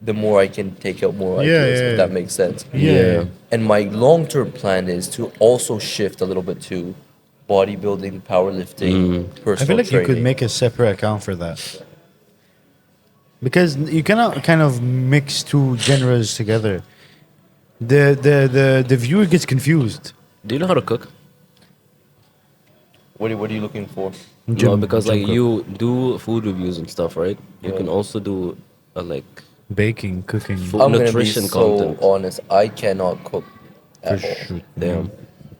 [SPEAKER 2] the more I can take out more
[SPEAKER 1] Yeah,
[SPEAKER 2] ideas.
[SPEAKER 1] yeah,
[SPEAKER 2] If
[SPEAKER 1] yeah.
[SPEAKER 2] that makes sense.
[SPEAKER 1] Yeah.
[SPEAKER 2] And my long-term plan is to also shift a little bit to bodybuilding, powerlifting, personal
[SPEAKER 1] I feel like
[SPEAKER 2] training.
[SPEAKER 1] you could make a separate account for that. Because you cannot kind of mix two genres together. The viewer gets confused.
[SPEAKER 3] Do you know how to cook?
[SPEAKER 2] What are you looking for?
[SPEAKER 3] No, because like
[SPEAKER 1] cook.
[SPEAKER 3] you do food reviews and stuff, right? You
[SPEAKER 2] Yeah.
[SPEAKER 3] can also do like
[SPEAKER 1] Baking, cooking.
[SPEAKER 3] Food
[SPEAKER 2] I'm gonna be
[SPEAKER 3] nutrition
[SPEAKER 2] so
[SPEAKER 3] content.
[SPEAKER 2] honest. I cannot cook
[SPEAKER 1] For
[SPEAKER 2] at all.
[SPEAKER 1] sure.
[SPEAKER 3] Damn.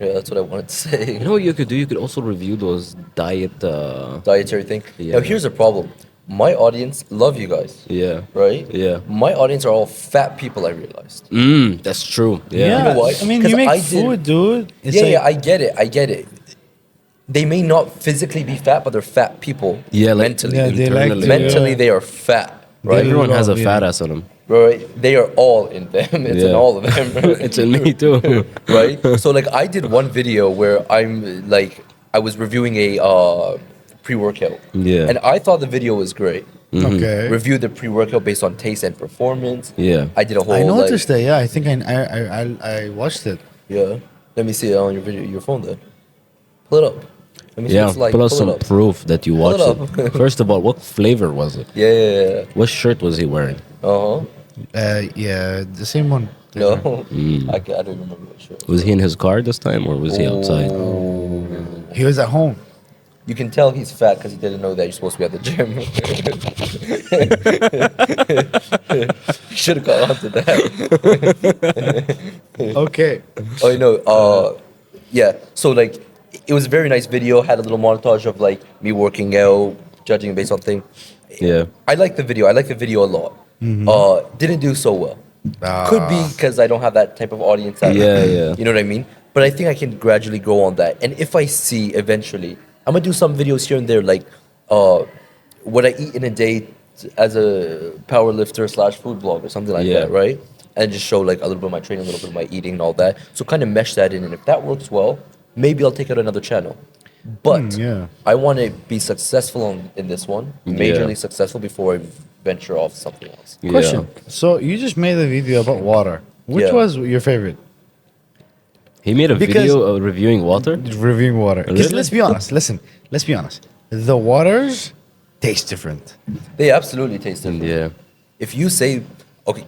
[SPEAKER 2] Yeah, that's what I wanted to say.
[SPEAKER 3] You know what you could do? You could also review those diet.
[SPEAKER 2] Dietary thing.
[SPEAKER 3] Yeah.
[SPEAKER 2] Now here's a problem. My audience love you guys,
[SPEAKER 3] Yeah.
[SPEAKER 2] right?
[SPEAKER 3] Yeah.
[SPEAKER 2] My audience are all fat people. I realized.
[SPEAKER 3] That's true. Yeah.
[SPEAKER 1] Yeah,
[SPEAKER 2] You know what?
[SPEAKER 1] I mean,
[SPEAKER 2] 'Cause
[SPEAKER 1] you make
[SPEAKER 2] I did-
[SPEAKER 1] food, dude. It's
[SPEAKER 2] Yeah,
[SPEAKER 1] like,
[SPEAKER 2] yeah, I get it. I get it. They may not physically be fat, but they're fat people.
[SPEAKER 3] Yeah, like-
[SPEAKER 2] mentally.
[SPEAKER 1] Yeah, they like
[SPEAKER 3] Internally,
[SPEAKER 1] to-
[SPEAKER 2] mentally,
[SPEAKER 1] yeah.
[SPEAKER 2] they are fat, right?
[SPEAKER 3] Everyone has a
[SPEAKER 1] Yeah.
[SPEAKER 3] fat ass on them.
[SPEAKER 2] Right? They are all in them. It's in
[SPEAKER 3] Yeah.
[SPEAKER 2] all of them.
[SPEAKER 3] It's in me too.
[SPEAKER 2] Right? So like I did one video where I'm like I was reviewing a pre-workout.
[SPEAKER 3] Yeah.
[SPEAKER 2] And I thought the video was great.
[SPEAKER 1] okay.
[SPEAKER 2] Reviewed the pre-workout based on taste and performance.
[SPEAKER 3] Yeah.
[SPEAKER 2] I did a whole
[SPEAKER 1] I noticed
[SPEAKER 2] like,
[SPEAKER 1] that. Yeah, I think I watched it.
[SPEAKER 2] Yeah. Let me see it on your video, your phone then. Pull it up. Let me see
[SPEAKER 3] Yeah,
[SPEAKER 2] what it's like.
[SPEAKER 3] pull us
[SPEAKER 2] Pull
[SPEAKER 3] some
[SPEAKER 2] it up.
[SPEAKER 3] proof that you
[SPEAKER 2] Pull it
[SPEAKER 3] watched it. First of all, what flavor was it?
[SPEAKER 2] Yeah, yeah, yeah.
[SPEAKER 3] What shirt was he wearing?
[SPEAKER 2] Uh-huh.
[SPEAKER 1] Yeah, the same one.
[SPEAKER 2] No.
[SPEAKER 3] Mm.
[SPEAKER 2] I don't remember what shirt.
[SPEAKER 3] Was he in his car this time, or was he outside?
[SPEAKER 1] He was at home.
[SPEAKER 2] You can tell he's fat because he didn't know that you're supposed to be at the gym. You should have got onto that.
[SPEAKER 1] Okay.
[SPEAKER 2] Oh, you know, yeah. So like, it was a very nice video. Had a little montage of like me working out, judging based on thing.
[SPEAKER 3] Yeah.
[SPEAKER 2] I like the video. I like the video a lot. Didn't do so well. Could be because I don't have that type of audience.
[SPEAKER 3] Yeah, yeah.
[SPEAKER 2] You know what I mean? But I think I can gradually grow on that. And if I see eventually, I'm gonna do some videos here and there, like what I eat in a day as a power lifter / food blog or something like
[SPEAKER 3] Yeah.
[SPEAKER 2] that, right? And just show like a little bit of my training, a little bit of my eating and all that. So kind of mesh that in. And if that works well, maybe I'll take out another channel. But
[SPEAKER 1] yeah.
[SPEAKER 2] I want to be successful in this one, majorly successful before I venture off something else.
[SPEAKER 1] Question. So you just made a video about water. Which
[SPEAKER 2] Yeah.
[SPEAKER 1] was your favorite?
[SPEAKER 3] He made a
[SPEAKER 1] Because-
[SPEAKER 3] video of reviewing water.
[SPEAKER 1] Reviewing water. Because
[SPEAKER 3] Really?
[SPEAKER 1] let's be honest. Listen, let's be honest. The waters taste different.
[SPEAKER 2] They absolutely taste different.
[SPEAKER 3] Yeah.
[SPEAKER 2] If you say, okay,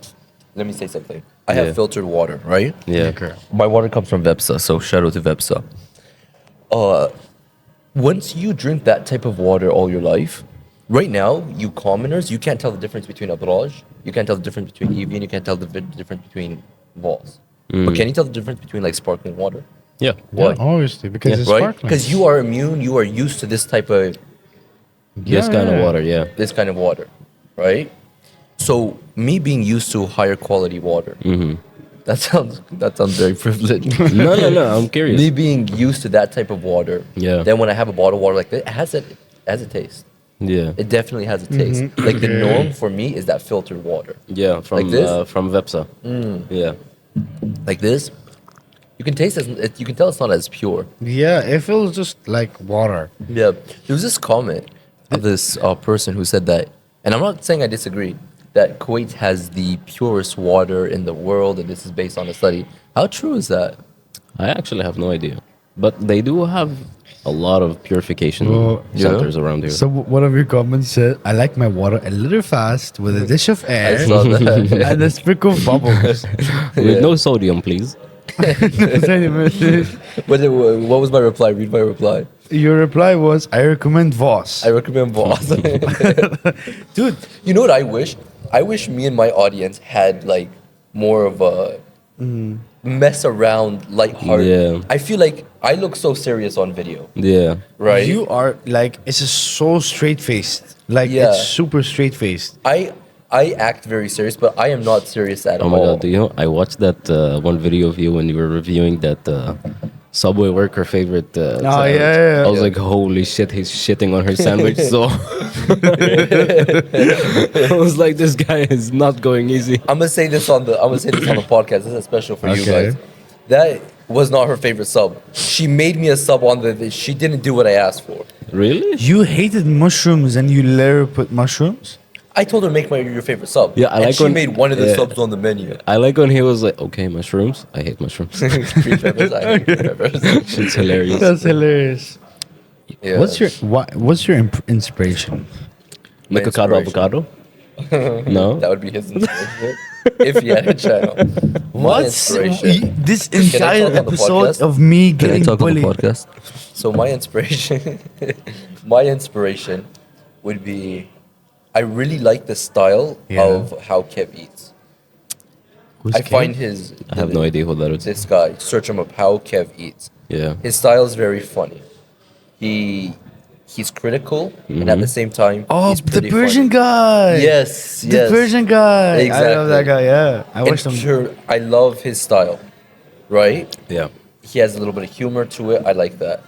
[SPEAKER 2] let me say something. I have
[SPEAKER 3] Yeah.
[SPEAKER 2] filtered water, right?
[SPEAKER 3] Yeah.
[SPEAKER 1] Okay.
[SPEAKER 2] My water comes from Vepsa, so shout out to Vepsa. Once you drink that type of water all your life, right now, you commoners, you can't tell the difference between Abraj, you can't tell the difference between Evian, you can't tell the difference between Voss. But can you tell the difference between like sparkling water?
[SPEAKER 3] Yeah.
[SPEAKER 2] Why?
[SPEAKER 1] Obviously, because
[SPEAKER 3] Yeah.
[SPEAKER 1] it's
[SPEAKER 2] Right?
[SPEAKER 1] sparkling.
[SPEAKER 2] Because you are immune, you are used to this type of
[SPEAKER 3] This kind of water. Yeah.
[SPEAKER 2] this kind of water, right? So me being used to higher quality water, that sounds very privileged.
[SPEAKER 3] No. I'm curious.
[SPEAKER 2] Me being used to that type of water,
[SPEAKER 3] Yeah.
[SPEAKER 2] then when I have a bottle of water like that, it has a taste.
[SPEAKER 3] Yeah.
[SPEAKER 2] It definitely has a taste. Like the norm for me is that filtered water.
[SPEAKER 3] Yeah. From
[SPEAKER 2] Like this?
[SPEAKER 3] from Vepsa. Yeah.
[SPEAKER 2] Like this, you can taste it. You can tell it's not as pure.
[SPEAKER 1] Yeah, it feels just like water.
[SPEAKER 2] Yeah. There was this comment of this person who said that, and I'm not saying I disagree, that Kuwait has the purest water in the world, and this is based on a study. How true is that?
[SPEAKER 3] I actually have no idea, but they do have a lot of purification
[SPEAKER 1] Oh,
[SPEAKER 3] centers around here.
[SPEAKER 1] So one of your comments said, "I like my water a little fast with a dish of
[SPEAKER 2] I
[SPEAKER 1] air
[SPEAKER 2] saw that.
[SPEAKER 1] and a sprinkle of bubbles."
[SPEAKER 3] With no sodium, please.
[SPEAKER 2] What was my reply? Read my reply.
[SPEAKER 1] Your reply was, "I recommend Voss."
[SPEAKER 2] I recommend Voss.
[SPEAKER 1] Dude,
[SPEAKER 2] You know what I wish? I wish me and my audience had like more of a mess around, lighthearted.
[SPEAKER 3] Yeah.
[SPEAKER 2] I feel like I look so serious on video,
[SPEAKER 3] Yeah.
[SPEAKER 2] right?
[SPEAKER 1] you are like, it's just so straight faced. Like,
[SPEAKER 2] Yeah.
[SPEAKER 1] it's super straight faced.
[SPEAKER 2] I act very serious, but I am not serious at
[SPEAKER 3] Oh
[SPEAKER 2] all.
[SPEAKER 3] my god, do you know? I watched that one video of you when you were reviewing that Subway worker favorite.
[SPEAKER 1] Oh,
[SPEAKER 3] sandwich.
[SPEAKER 1] yeah.
[SPEAKER 3] I was like, holy shit, he's shitting on her sandwich. So I was like, this guy is not going easy.
[SPEAKER 2] I'm gonna say this on the podcast. This is special for you
[SPEAKER 1] Okay.
[SPEAKER 2] guys. That was not her favorite sub. She made me a sub on the. She didn't do what I asked for.
[SPEAKER 3] Really?
[SPEAKER 1] You hated mushrooms and you literally put mushrooms?
[SPEAKER 2] I told her make your favorite sub.
[SPEAKER 3] Yeah, I
[SPEAKER 2] and
[SPEAKER 3] like
[SPEAKER 2] she
[SPEAKER 3] when-
[SPEAKER 2] made one of the
[SPEAKER 3] yeah.
[SPEAKER 2] subs on the menu.
[SPEAKER 3] I like when he was like, okay, mushrooms. I hate mushrooms.
[SPEAKER 2] Green peppers, I hate green peppers.
[SPEAKER 3] Shit's hilarious.
[SPEAKER 1] That's hilarious.
[SPEAKER 2] Yeah.
[SPEAKER 1] What's your
[SPEAKER 2] My
[SPEAKER 1] inspiration?
[SPEAKER 3] Like avocado? No?
[SPEAKER 2] That would be his inspiration if he had a channel. My inspiration.
[SPEAKER 1] This
[SPEAKER 2] Can I
[SPEAKER 1] entire
[SPEAKER 2] talk on the
[SPEAKER 1] episode
[SPEAKER 2] podcast?
[SPEAKER 1] of me
[SPEAKER 2] Can I
[SPEAKER 1] getting
[SPEAKER 2] talk on the
[SPEAKER 1] bullied?
[SPEAKER 2] podcast? So my inspiration, my inspiration would be, I really like the style
[SPEAKER 1] Yeah.
[SPEAKER 2] of how Kev eats.
[SPEAKER 1] Who's
[SPEAKER 2] I
[SPEAKER 1] Kev?
[SPEAKER 2] find his.
[SPEAKER 3] I have no idea who that is.
[SPEAKER 2] This guy, search him up. How Kev eats.
[SPEAKER 3] Yeah.
[SPEAKER 2] His style is very funny. He's critical and at the same time
[SPEAKER 1] Oh,
[SPEAKER 2] he's
[SPEAKER 1] the
[SPEAKER 2] pretty
[SPEAKER 1] Persian
[SPEAKER 2] funny.
[SPEAKER 1] guy.
[SPEAKER 2] Yes,
[SPEAKER 1] The
[SPEAKER 2] yes.
[SPEAKER 1] Persian guy. I love
[SPEAKER 2] Exactly.
[SPEAKER 1] that guy. Yeah, I
[SPEAKER 2] And
[SPEAKER 1] watched him.
[SPEAKER 2] sure, I love his style, right?
[SPEAKER 3] Yeah.
[SPEAKER 2] He has a little bit of humor to it. I like that.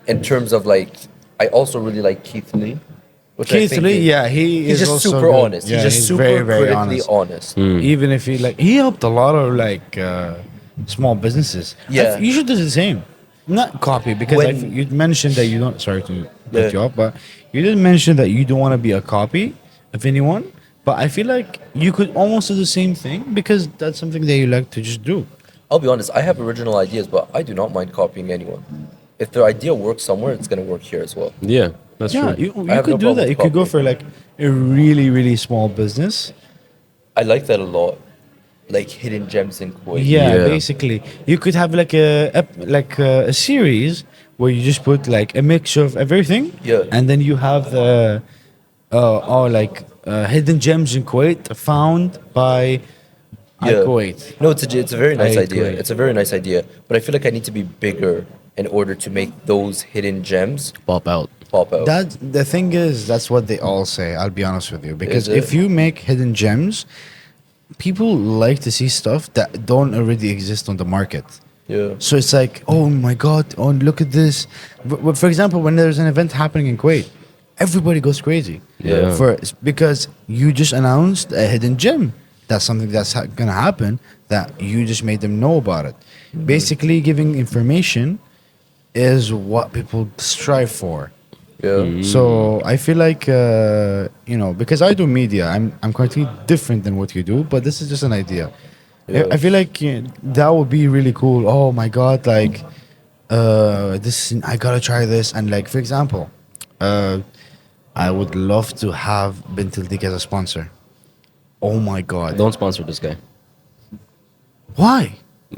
[SPEAKER 2] In terms of like, I also really like Keith Lee. Which I
[SPEAKER 1] Keith
[SPEAKER 2] think
[SPEAKER 1] Lee, yeah,
[SPEAKER 2] he's
[SPEAKER 1] is
[SPEAKER 2] just
[SPEAKER 1] also
[SPEAKER 2] super
[SPEAKER 1] good.
[SPEAKER 2] honest.
[SPEAKER 1] Yeah,
[SPEAKER 2] he's just super
[SPEAKER 1] very, very
[SPEAKER 2] critically honest.
[SPEAKER 1] Even if he helped a lot of like small businesses.
[SPEAKER 2] Yeah.
[SPEAKER 1] You should do the same. Not copy because
[SPEAKER 2] When-
[SPEAKER 1] you mentioned that you don't. Sorry to
[SPEAKER 2] Yeah.
[SPEAKER 1] cut you off, but you did mention that you don't want to be a copy of anyone. But I feel like you could almost do the same thing because that's something that you like to just do.
[SPEAKER 2] I'll be honest, I have original ideas, but I do not mind copying anyone. If their idea works somewhere, it's gonna work here as well.
[SPEAKER 3] Yeah, that's
[SPEAKER 1] Yeah,
[SPEAKER 3] true.
[SPEAKER 1] you
[SPEAKER 2] I have
[SPEAKER 1] could
[SPEAKER 2] no
[SPEAKER 1] do
[SPEAKER 2] problem
[SPEAKER 1] that.
[SPEAKER 2] with
[SPEAKER 1] You could go
[SPEAKER 2] copying.
[SPEAKER 1] for like a really, really small business.
[SPEAKER 2] I like that a lot. Like hidden gems in Kuwait.
[SPEAKER 1] Yeah,
[SPEAKER 3] Yeah.
[SPEAKER 1] basically, you could have like a series where you just put like a mixture of everything.
[SPEAKER 2] Yeah.
[SPEAKER 1] And then you have the hidden gems in Kuwait found by I8Q8.
[SPEAKER 2] No, it's a very nice
[SPEAKER 1] I
[SPEAKER 2] idea.
[SPEAKER 1] agree.
[SPEAKER 2] It's a very nice idea. But I feel like I need to be bigger in order to make those hidden gems
[SPEAKER 3] Pop out.
[SPEAKER 2] pop out.
[SPEAKER 1] That the thing is, that's what they all say. I'll be honest with you, because
[SPEAKER 2] Is it?
[SPEAKER 1] if you make hidden gems, people like to see stuff that don't already exist on the market.
[SPEAKER 2] Yeah.
[SPEAKER 1] So it's like, oh my God, oh look at this. For example, when there's an event happening in Kuwait, everybody goes crazy.
[SPEAKER 3] Yeah.
[SPEAKER 1] Because you just announced a hidden gem. That's something that's gonna happen that you just made them know about it. Basically, giving information is what people strive for.
[SPEAKER 2] Yeah.
[SPEAKER 1] So I feel like because I do media, I'm completely different than what you do, but this is just an idea.
[SPEAKER 2] Yeah.
[SPEAKER 1] I feel like that would be really cool. Oh my God, like this I gotta try this. And like, for example, I would love to have Bint al Dik as a sponsor. Oh my God.
[SPEAKER 3] Don't sponsor this guy.
[SPEAKER 1] Why?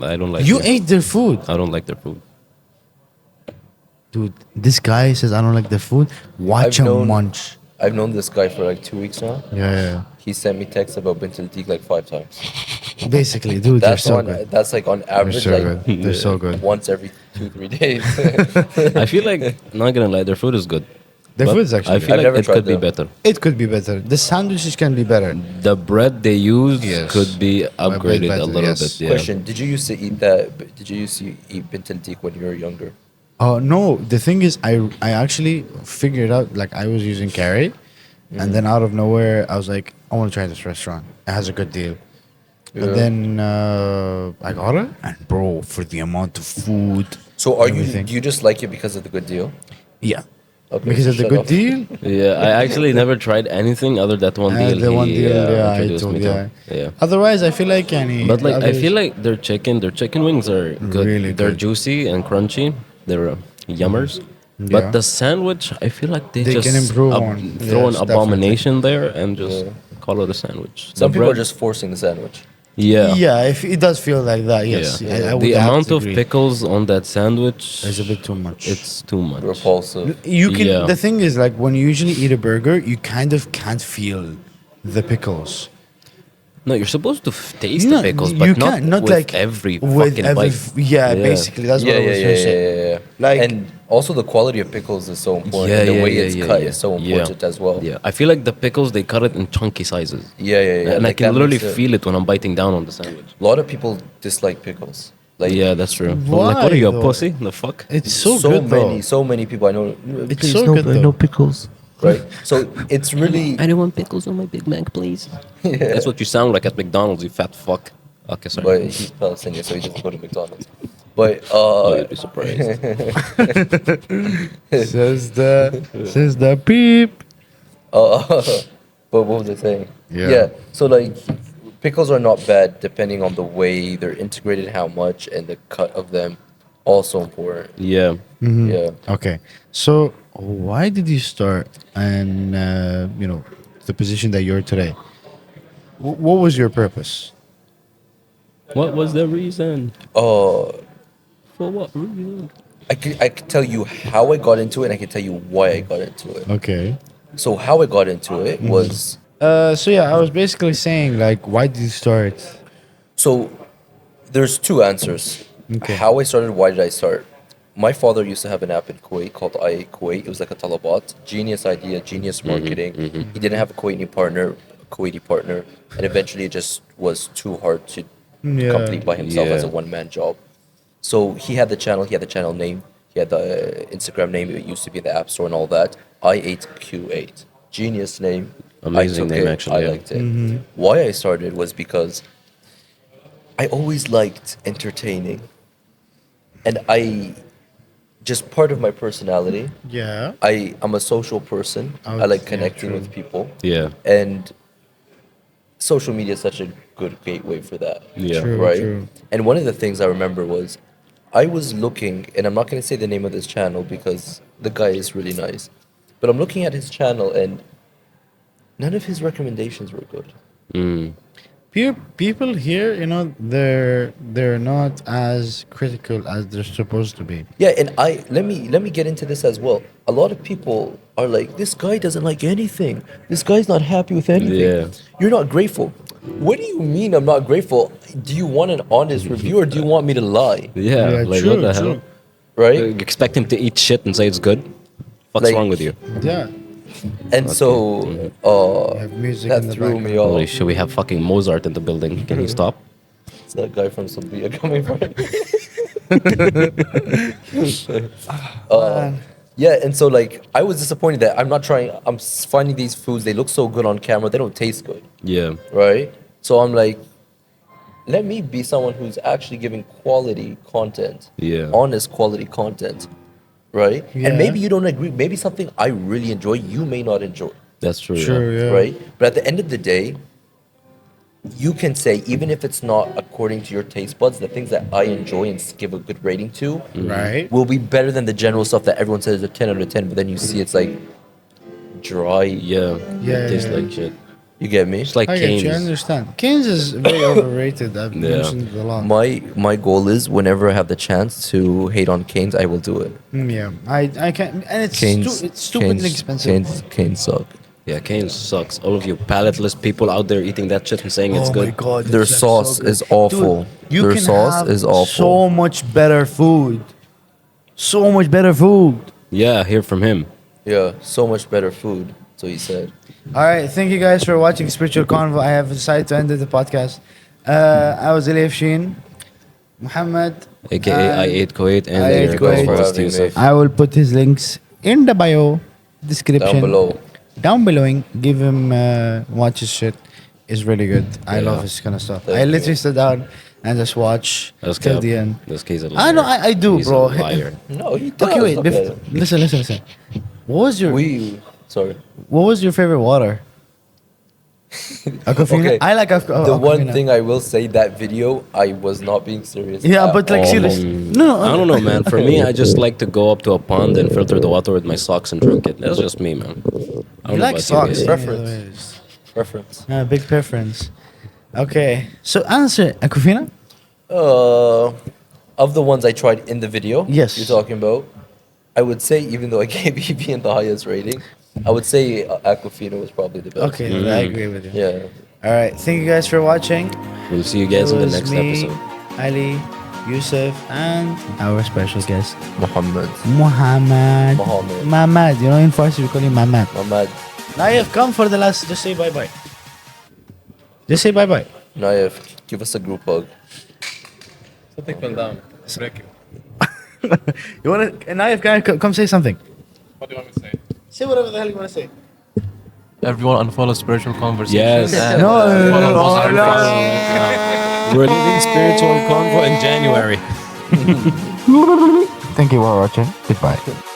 [SPEAKER 3] I don't like
[SPEAKER 1] You
[SPEAKER 3] it.
[SPEAKER 1] ate their food.
[SPEAKER 3] I don't like their food.
[SPEAKER 1] Dude, this guy says I don't like their food. Watch
[SPEAKER 2] I've
[SPEAKER 1] him
[SPEAKER 2] known-
[SPEAKER 1] munch.
[SPEAKER 2] I've known this guy for like 2 weeks now.
[SPEAKER 1] Yeah.
[SPEAKER 2] He sent me texts about Bint al Dik like 5 times.
[SPEAKER 1] Basically, dude, they're
[SPEAKER 2] That's
[SPEAKER 1] so
[SPEAKER 2] on.
[SPEAKER 1] good.
[SPEAKER 2] That's like on
[SPEAKER 1] They're
[SPEAKER 2] average,
[SPEAKER 1] so
[SPEAKER 2] like
[SPEAKER 1] good. They're so good.
[SPEAKER 2] once every 2-3 days.
[SPEAKER 3] I feel like, not gonna lie, their food is good.
[SPEAKER 1] Their
[SPEAKER 3] But
[SPEAKER 1] food is actually
[SPEAKER 3] I
[SPEAKER 1] good.
[SPEAKER 3] feel
[SPEAKER 2] I've
[SPEAKER 3] like
[SPEAKER 2] never
[SPEAKER 3] it
[SPEAKER 2] tried
[SPEAKER 3] could be
[SPEAKER 2] them.
[SPEAKER 3] better.
[SPEAKER 1] It could be better. The sandwiches can be better.
[SPEAKER 3] The bread they use
[SPEAKER 1] Yes.
[SPEAKER 3] could be upgraded
[SPEAKER 1] better,
[SPEAKER 3] a little
[SPEAKER 1] yes.
[SPEAKER 3] bit. Yeah.
[SPEAKER 2] Question: Did you used to eat that? Did you used to eat Bint al Dik when you were younger?
[SPEAKER 1] Oh no, the thing is, I actually figured out like I was using carry, and then out of nowhere I was like, I want to try this restaurant. It has a good deal.
[SPEAKER 2] Yeah.
[SPEAKER 1] And then I got it, and bro, for the amount of food.
[SPEAKER 2] So are
[SPEAKER 1] everything.
[SPEAKER 2] you? Do you just like it because of the good deal?
[SPEAKER 1] Yeah.
[SPEAKER 2] Okay,
[SPEAKER 1] Because of the
[SPEAKER 2] shut
[SPEAKER 1] good
[SPEAKER 2] up.
[SPEAKER 1] deal.
[SPEAKER 3] Yeah, I actually never tried anything other than that one deal.
[SPEAKER 1] The one deal, yeah, I
[SPEAKER 3] introduced
[SPEAKER 1] told,
[SPEAKER 3] me
[SPEAKER 1] yeah.
[SPEAKER 3] to. Yeah.
[SPEAKER 1] Otherwise, I feel like any.
[SPEAKER 3] But like, I
[SPEAKER 1] others-
[SPEAKER 3] feel like their chicken wings are good.
[SPEAKER 1] Really
[SPEAKER 3] They're
[SPEAKER 1] good.
[SPEAKER 3] juicy and crunchy. They're yummers.
[SPEAKER 1] Yeah.
[SPEAKER 3] But the sandwich, I feel like they,
[SPEAKER 1] They
[SPEAKER 3] just
[SPEAKER 1] can improve on.
[SPEAKER 3] throw
[SPEAKER 1] Yes,
[SPEAKER 3] an abomination there and just call it a sandwich.
[SPEAKER 2] Some
[SPEAKER 3] The
[SPEAKER 2] people are
[SPEAKER 3] bread-
[SPEAKER 2] just forcing the sandwich.
[SPEAKER 3] yeah.
[SPEAKER 1] Yeah, if it does feel like that. Yes,
[SPEAKER 3] Yeah.
[SPEAKER 1] I would
[SPEAKER 3] The
[SPEAKER 1] have
[SPEAKER 3] amount
[SPEAKER 1] to
[SPEAKER 3] of
[SPEAKER 1] agree.
[SPEAKER 3] pickles on that sandwich
[SPEAKER 1] is a bit too much.
[SPEAKER 3] It's too much.
[SPEAKER 2] Repulsive.
[SPEAKER 1] You can.
[SPEAKER 3] Yeah.
[SPEAKER 1] The thing is, like when you usually eat a burger, you kind of can't feel the pickles.
[SPEAKER 3] No, you're supposed to taste
[SPEAKER 1] No,
[SPEAKER 3] the pickles,
[SPEAKER 1] you
[SPEAKER 3] but not,
[SPEAKER 1] can't- not
[SPEAKER 3] with
[SPEAKER 1] like
[SPEAKER 3] every
[SPEAKER 1] with
[SPEAKER 3] fucking
[SPEAKER 1] every
[SPEAKER 3] bite.
[SPEAKER 1] yeah, basically that's what I was gonna say. Like-
[SPEAKER 2] and also the quality of pickles is so important.
[SPEAKER 3] Yeah,
[SPEAKER 2] and the
[SPEAKER 3] yeah,
[SPEAKER 2] way
[SPEAKER 3] yeah,
[SPEAKER 2] it's
[SPEAKER 3] yeah,
[SPEAKER 2] cut
[SPEAKER 3] yeah.
[SPEAKER 2] is so
[SPEAKER 3] Yeah.
[SPEAKER 2] important as well.
[SPEAKER 3] Yeah, I feel like the pickles they cut it in chunky sizes.
[SPEAKER 2] Yeah.
[SPEAKER 3] And I
[SPEAKER 2] Like,
[SPEAKER 3] can
[SPEAKER 2] that
[SPEAKER 3] literally
[SPEAKER 2] makes it-
[SPEAKER 3] feel it when I'm biting down on the sandwich.
[SPEAKER 2] A lot of people dislike pickles. Like
[SPEAKER 3] Yeah, that's true.
[SPEAKER 1] Why,
[SPEAKER 3] Like, what are you, a
[SPEAKER 1] though?
[SPEAKER 3] pussy? The fuck?
[SPEAKER 1] It's so, good though.
[SPEAKER 2] so many people I know.
[SPEAKER 1] It's
[SPEAKER 2] Please,
[SPEAKER 1] so
[SPEAKER 2] no,
[SPEAKER 1] good, though.
[SPEAKER 2] no pickles. Right. So it's really.
[SPEAKER 3] I don't want pickles on my Big Mac, please. That's what you sound like at McDonald's, you fat fuck. Okay, sorry.
[SPEAKER 2] But he's Palestinian, so he doesn't go to McDonald's. But
[SPEAKER 3] Oh, you'd be surprised.
[SPEAKER 1] says the beep.
[SPEAKER 2] but what was I saying?
[SPEAKER 1] Yeah.
[SPEAKER 2] So like, pickles are not bad depending on the way they're integrated, how much, and the cut of them. Also important.
[SPEAKER 3] Yeah.
[SPEAKER 2] Yeah.
[SPEAKER 1] Okay, so why did you start and the position that you're today? What was your purpose?
[SPEAKER 3] What was the reason?
[SPEAKER 2] Uh,
[SPEAKER 3] For what reason?
[SPEAKER 2] I could tell you how I got into it, and I can tell you why I got into it.
[SPEAKER 1] Okay.
[SPEAKER 2] So how I got into it was
[SPEAKER 1] So yeah, I was basically saying like, why did you start?
[SPEAKER 2] so there's two answers.
[SPEAKER 1] Okay.
[SPEAKER 2] How I started, why did I start? My father used to have an app in Kuwait called I8Q8. It was like a talabat. Genius idea, genius marketing. He didn't have a Kuwaiti partner, and eventually it just was too hard to
[SPEAKER 1] Yeah.
[SPEAKER 2] complete by himself as a
[SPEAKER 3] Yeah.
[SPEAKER 2] one-man job. So he had the channel name, he had the Instagram name, it used to be in the App Store and all that. I8Q8. Genius name.
[SPEAKER 3] Amazing name, actually,
[SPEAKER 2] I
[SPEAKER 3] yeah.
[SPEAKER 2] liked it. Why I started was because I always liked entertaining. And just part of my personality,
[SPEAKER 1] Yeah.
[SPEAKER 2] I'm a social person.
[SPEAKER 1] Oh,
[SPEAKER 2] I like
[SPEAKER 1] yeah,
[SPEAKER 2] connecting
[SPEAKER 1] true.
[SPEAKER 2] with people.
[SPEAKER 3] Yeah.
[SPEAKER 2] And social media is such a good gateway for that.
[SPEAKER 3] Yeah.
[SPEAKER 1] True.
[SPEAKER 2] Right? And one of the things I remember was I was looking, and I'm not going to say the name of this channel because the guy is really nice, but I'm looking at his channel and none of his recommendations were good.
[SPEAKER 3] Mm.
[SPEAKER 1] People here, they're not as critical as they're supposed to be.
[SPEAKER 2] Yeah, and let me get into this as well. A lot of people are like, this guy doesn't like anything. This guy's not happy with anything.
[SPEAKER 3] Yeah.
[SPEAKER 2] You're not grateful. What do you mean I'm not grateful? Do you want an honest review or do you want me to lie?
[SPEAKER 3] Yeah.
[SPEAKER 1] Yeah,
[SPEAKER 3] Like,
[SPEAKER 1] true,
[SPEAKER 3] what the
[SPEAKER 1] true.
[SPEAKER 3] hell?
[SPEAKER 2] Right?
[SPEAKER 3] You expect him to eat shit and say it's good? What's
[SPEAKER 2] Like-
[SPEAKER 3] wrong with you?
[SPEAKER 1] Yeah.
[SPEAKER 2] And so
[SPEAKER 1] Have music
[SPEAKER 2] that
[SPEAKER 1] in the
[SPEAKER 2] threw me
[SPEAKER 1] background.
[SPEAKER 2] off.
[SPEAKER 3] Holy shit, we have fucking Mozart in the building. Can he stop?
[SPEAKER 2] It's that guy from Sabia coming from. Yeah, and so like I was disappointed that I'm not trying. Finding these foods. They look so good on camera. They don't taste good,
[SPEAKER 3] Yeah.
[SPEAKER 2] right? So I'm like, let me be someone who's actually giving quality content.
[SPEAKER 3] Yeah.
[SPEAKER 2] Honest quality content, right?
[SPEAKER 1] Yeah.
[SPEAKER 2] And maybe you don't agree. Maybe something I really enjoy, you may not enjoy.
[SPEAKER 3] That's true.
[SPEAKER 1] True.
[SPEAKER 3] Yeah.
[SPEAKER 1] Yeah.
[SPEAKER 2] Right? But at the end of the day, you can say, even if it's not according to your taste buds, the things that I enjoy and give a good rating to
[SPEAKER 1] Right.
[SPEAKER 2] will be better than the general stuff that everyone says is a 10 out of 10, but then you see it's like dry.
[SPEAKER 3] Yeah.
[SPEAKER 1] Yeah,
[SPEAKER 3] It tastes
[SPEAKER 1] yeah.
[SPEAKER 3] like shit.
[SPEAKER 2] You get me?
[SPEAKER 3] It's like
[SPEAKER 1] I get
[SPEAKER 3] Cane's.
[SPEAKER 1] you. I understand. Cane's is very overrated. I've
[SPEAKER 3] Yeah.
[SPEAKER 1] mentioned it a lot.
[SPEAKER 2] My goal is whenever I have the chance to hate on Canes, I will do it.
[SPEAKER 1] Yeah. I can't. And it's it's stupidly expensive.
[SPEAKER 2] Canes suck.
[SPEAKER 3] Yeah, Cane's sucks. All of you palatless people out there eating that shit and saying it's
[SPEAKER 1] Oh
[SPEAKER 3] good.
[SPEAKER 1] my god,
[SPEAKER 2] Their
[SPEAKER 1] it's
[SPEAKER 2] sauce
[SPEAKER 1] so good.
[SPEAKER 2] is awful.
[SPEAKER 1] Dude, you
[SPEAKER 2] Their
[SPEAKER 1] can
[SPEAKER 2] sauce
[SPEAKER 1] have
[SPEAKER 2] is awful.
[SPEAKER 1] so much better food. So much better food.
[SPEAKER 3] Yeah, hear from him.
[SPEAKER 2] Yeah, so much better food. So he said.
[SPEAKER 1] All right, thank you guys for watching Spiritual Convo. I have decided to end the podcast. I was Afshin, Muhammad,
[SPEAKER 3] AKA
[SPEAKER 1] and
[SPEAKER 3] I8Q8 and
[SPEAKER 1] I8Q8.
[SPEAKER 3] your co-host
[SPEAKER 2] Having me.
[SPEAKER 3] Yousef.
[SPEAKER 1] I will put his links in the bio description.
[SPEAKER 2] Down below.
[SPEAKER 1] Down below. Give him watch his shit. It's really good. I
[SPEAKER 3] Yeah.
[SPEAKER 1] love his kind of stuff.
[SPEAKER 2] Thank
[SPEAKER 1] I literally
[SPEAKER 2] you.
[SPEAKER 1] sit down and just watch
[SPEAKER 3] That's
[SPEAKER 1] till
[SPEAKER 3] cap.
[SPEAKER 1] the end.
[SPEAKER 3] This kid's a liar.
[SPEAKER 1] I know, I do,
[SPEAKER 3] He's
[SPEAKER 1] bro.
[SPEAKER 3] a liar.
[SPEAKER 2] No, he does.
[SPEAKER 1] Okay, wait.
[SPEAKER 2] Look at him.
[SPEAKER 1] Listen. What was your
[SPEAKER 2] Sorry.
[SPEAKER 1] What was your favorite water? Aquafina.
[SPEAKER 2] Okay,
[SPEAKER 1] I like
[SPEAKER 2] The one
[SPEAKER 1] Aquafina.
[SPEAKER 2] thing I will say, that video, I was not being serious.
[SPEAKER 1] Yeah,
[SPEAKER 2] at
[SPEAKER 1] but like
[SPEAKER 2] all.
[SPEAKER 1] seriously, no.
[SPEAKER 3] I don't know, man. For me, I just like to go up to a pond and filter the water with my socks and drink it. That's just me, man. I don't
[SPEAKER 1] You
[SPEAKER 3] know
[SPEAKER 1] like
[SPEAKER 3] about
[SPEAKER 1] socks?
[SPEAKER 3] guys.
[SPEAKER 2] Preference. Preference.
[SPEAKER 1] Big preference. Okay, so answer Aquafina.
[SPEAKER 2] Of the ones I tried in the video,
[SPEAKER 1] Yes.
[SPEAKER 2] you're talking about, I would say, even though I gave EPN the highest rating, I would say Aquafina was probably the best.
[SPEAKER 1] Okay, I agree with you.
[SPEAKER 2] Yeah.
[SPEAKER 1] All right, thank you guys for watching.
[SPEAKER 3] We'll see you guys
[SPEAKER 1] It
[SPEAKER 3] in the
[SPEAKER 1] was
[SPEAKER 3] next
[SPEAKER 1] me,
[SPEAKER 3] episode.
[SPEAKER 1] Ali, Yousef, and our special guest,
[SPEAKER 2] Muhammed.
[SPEAKER 1] Muhammad.
[SPEAKER 2] Muhammad.
[SPEAKER 1] Muhammad. You know, in Farsi we call him Muhammad.
[SPEAKER 2] Muhammad.
[SPEAKER 1] Nayf, come for the last. Just say bye bye. Just say bye bye.
[SPEAKER 2] Nayf, give us a group hug.
[SPEAKER 5] Put fell down. Break it.
[SPEAKER 1] You want to? Nayf, come say something.
[SPEAKER 5] What do you want me to say?
[SPEAKER 1] Say whatever the hell you want to say.
[SPEAKER 6] Everyone unfollow spiritual conversations.
[SPEAKER 3] Yes.
[SPEAKER 6] and
[SPEAKER 1] No,
[SPEAKER 6] follow
[SPEAKER 1] no,
[SPEAKER 6] Muslim
[SPEAKER 1] no.
[SPEAKER 6] friends.
[SPEAKER 3] We're leaving spiritual convo in January.
[SPEAKER 1] Thank you for watching. Goodbye.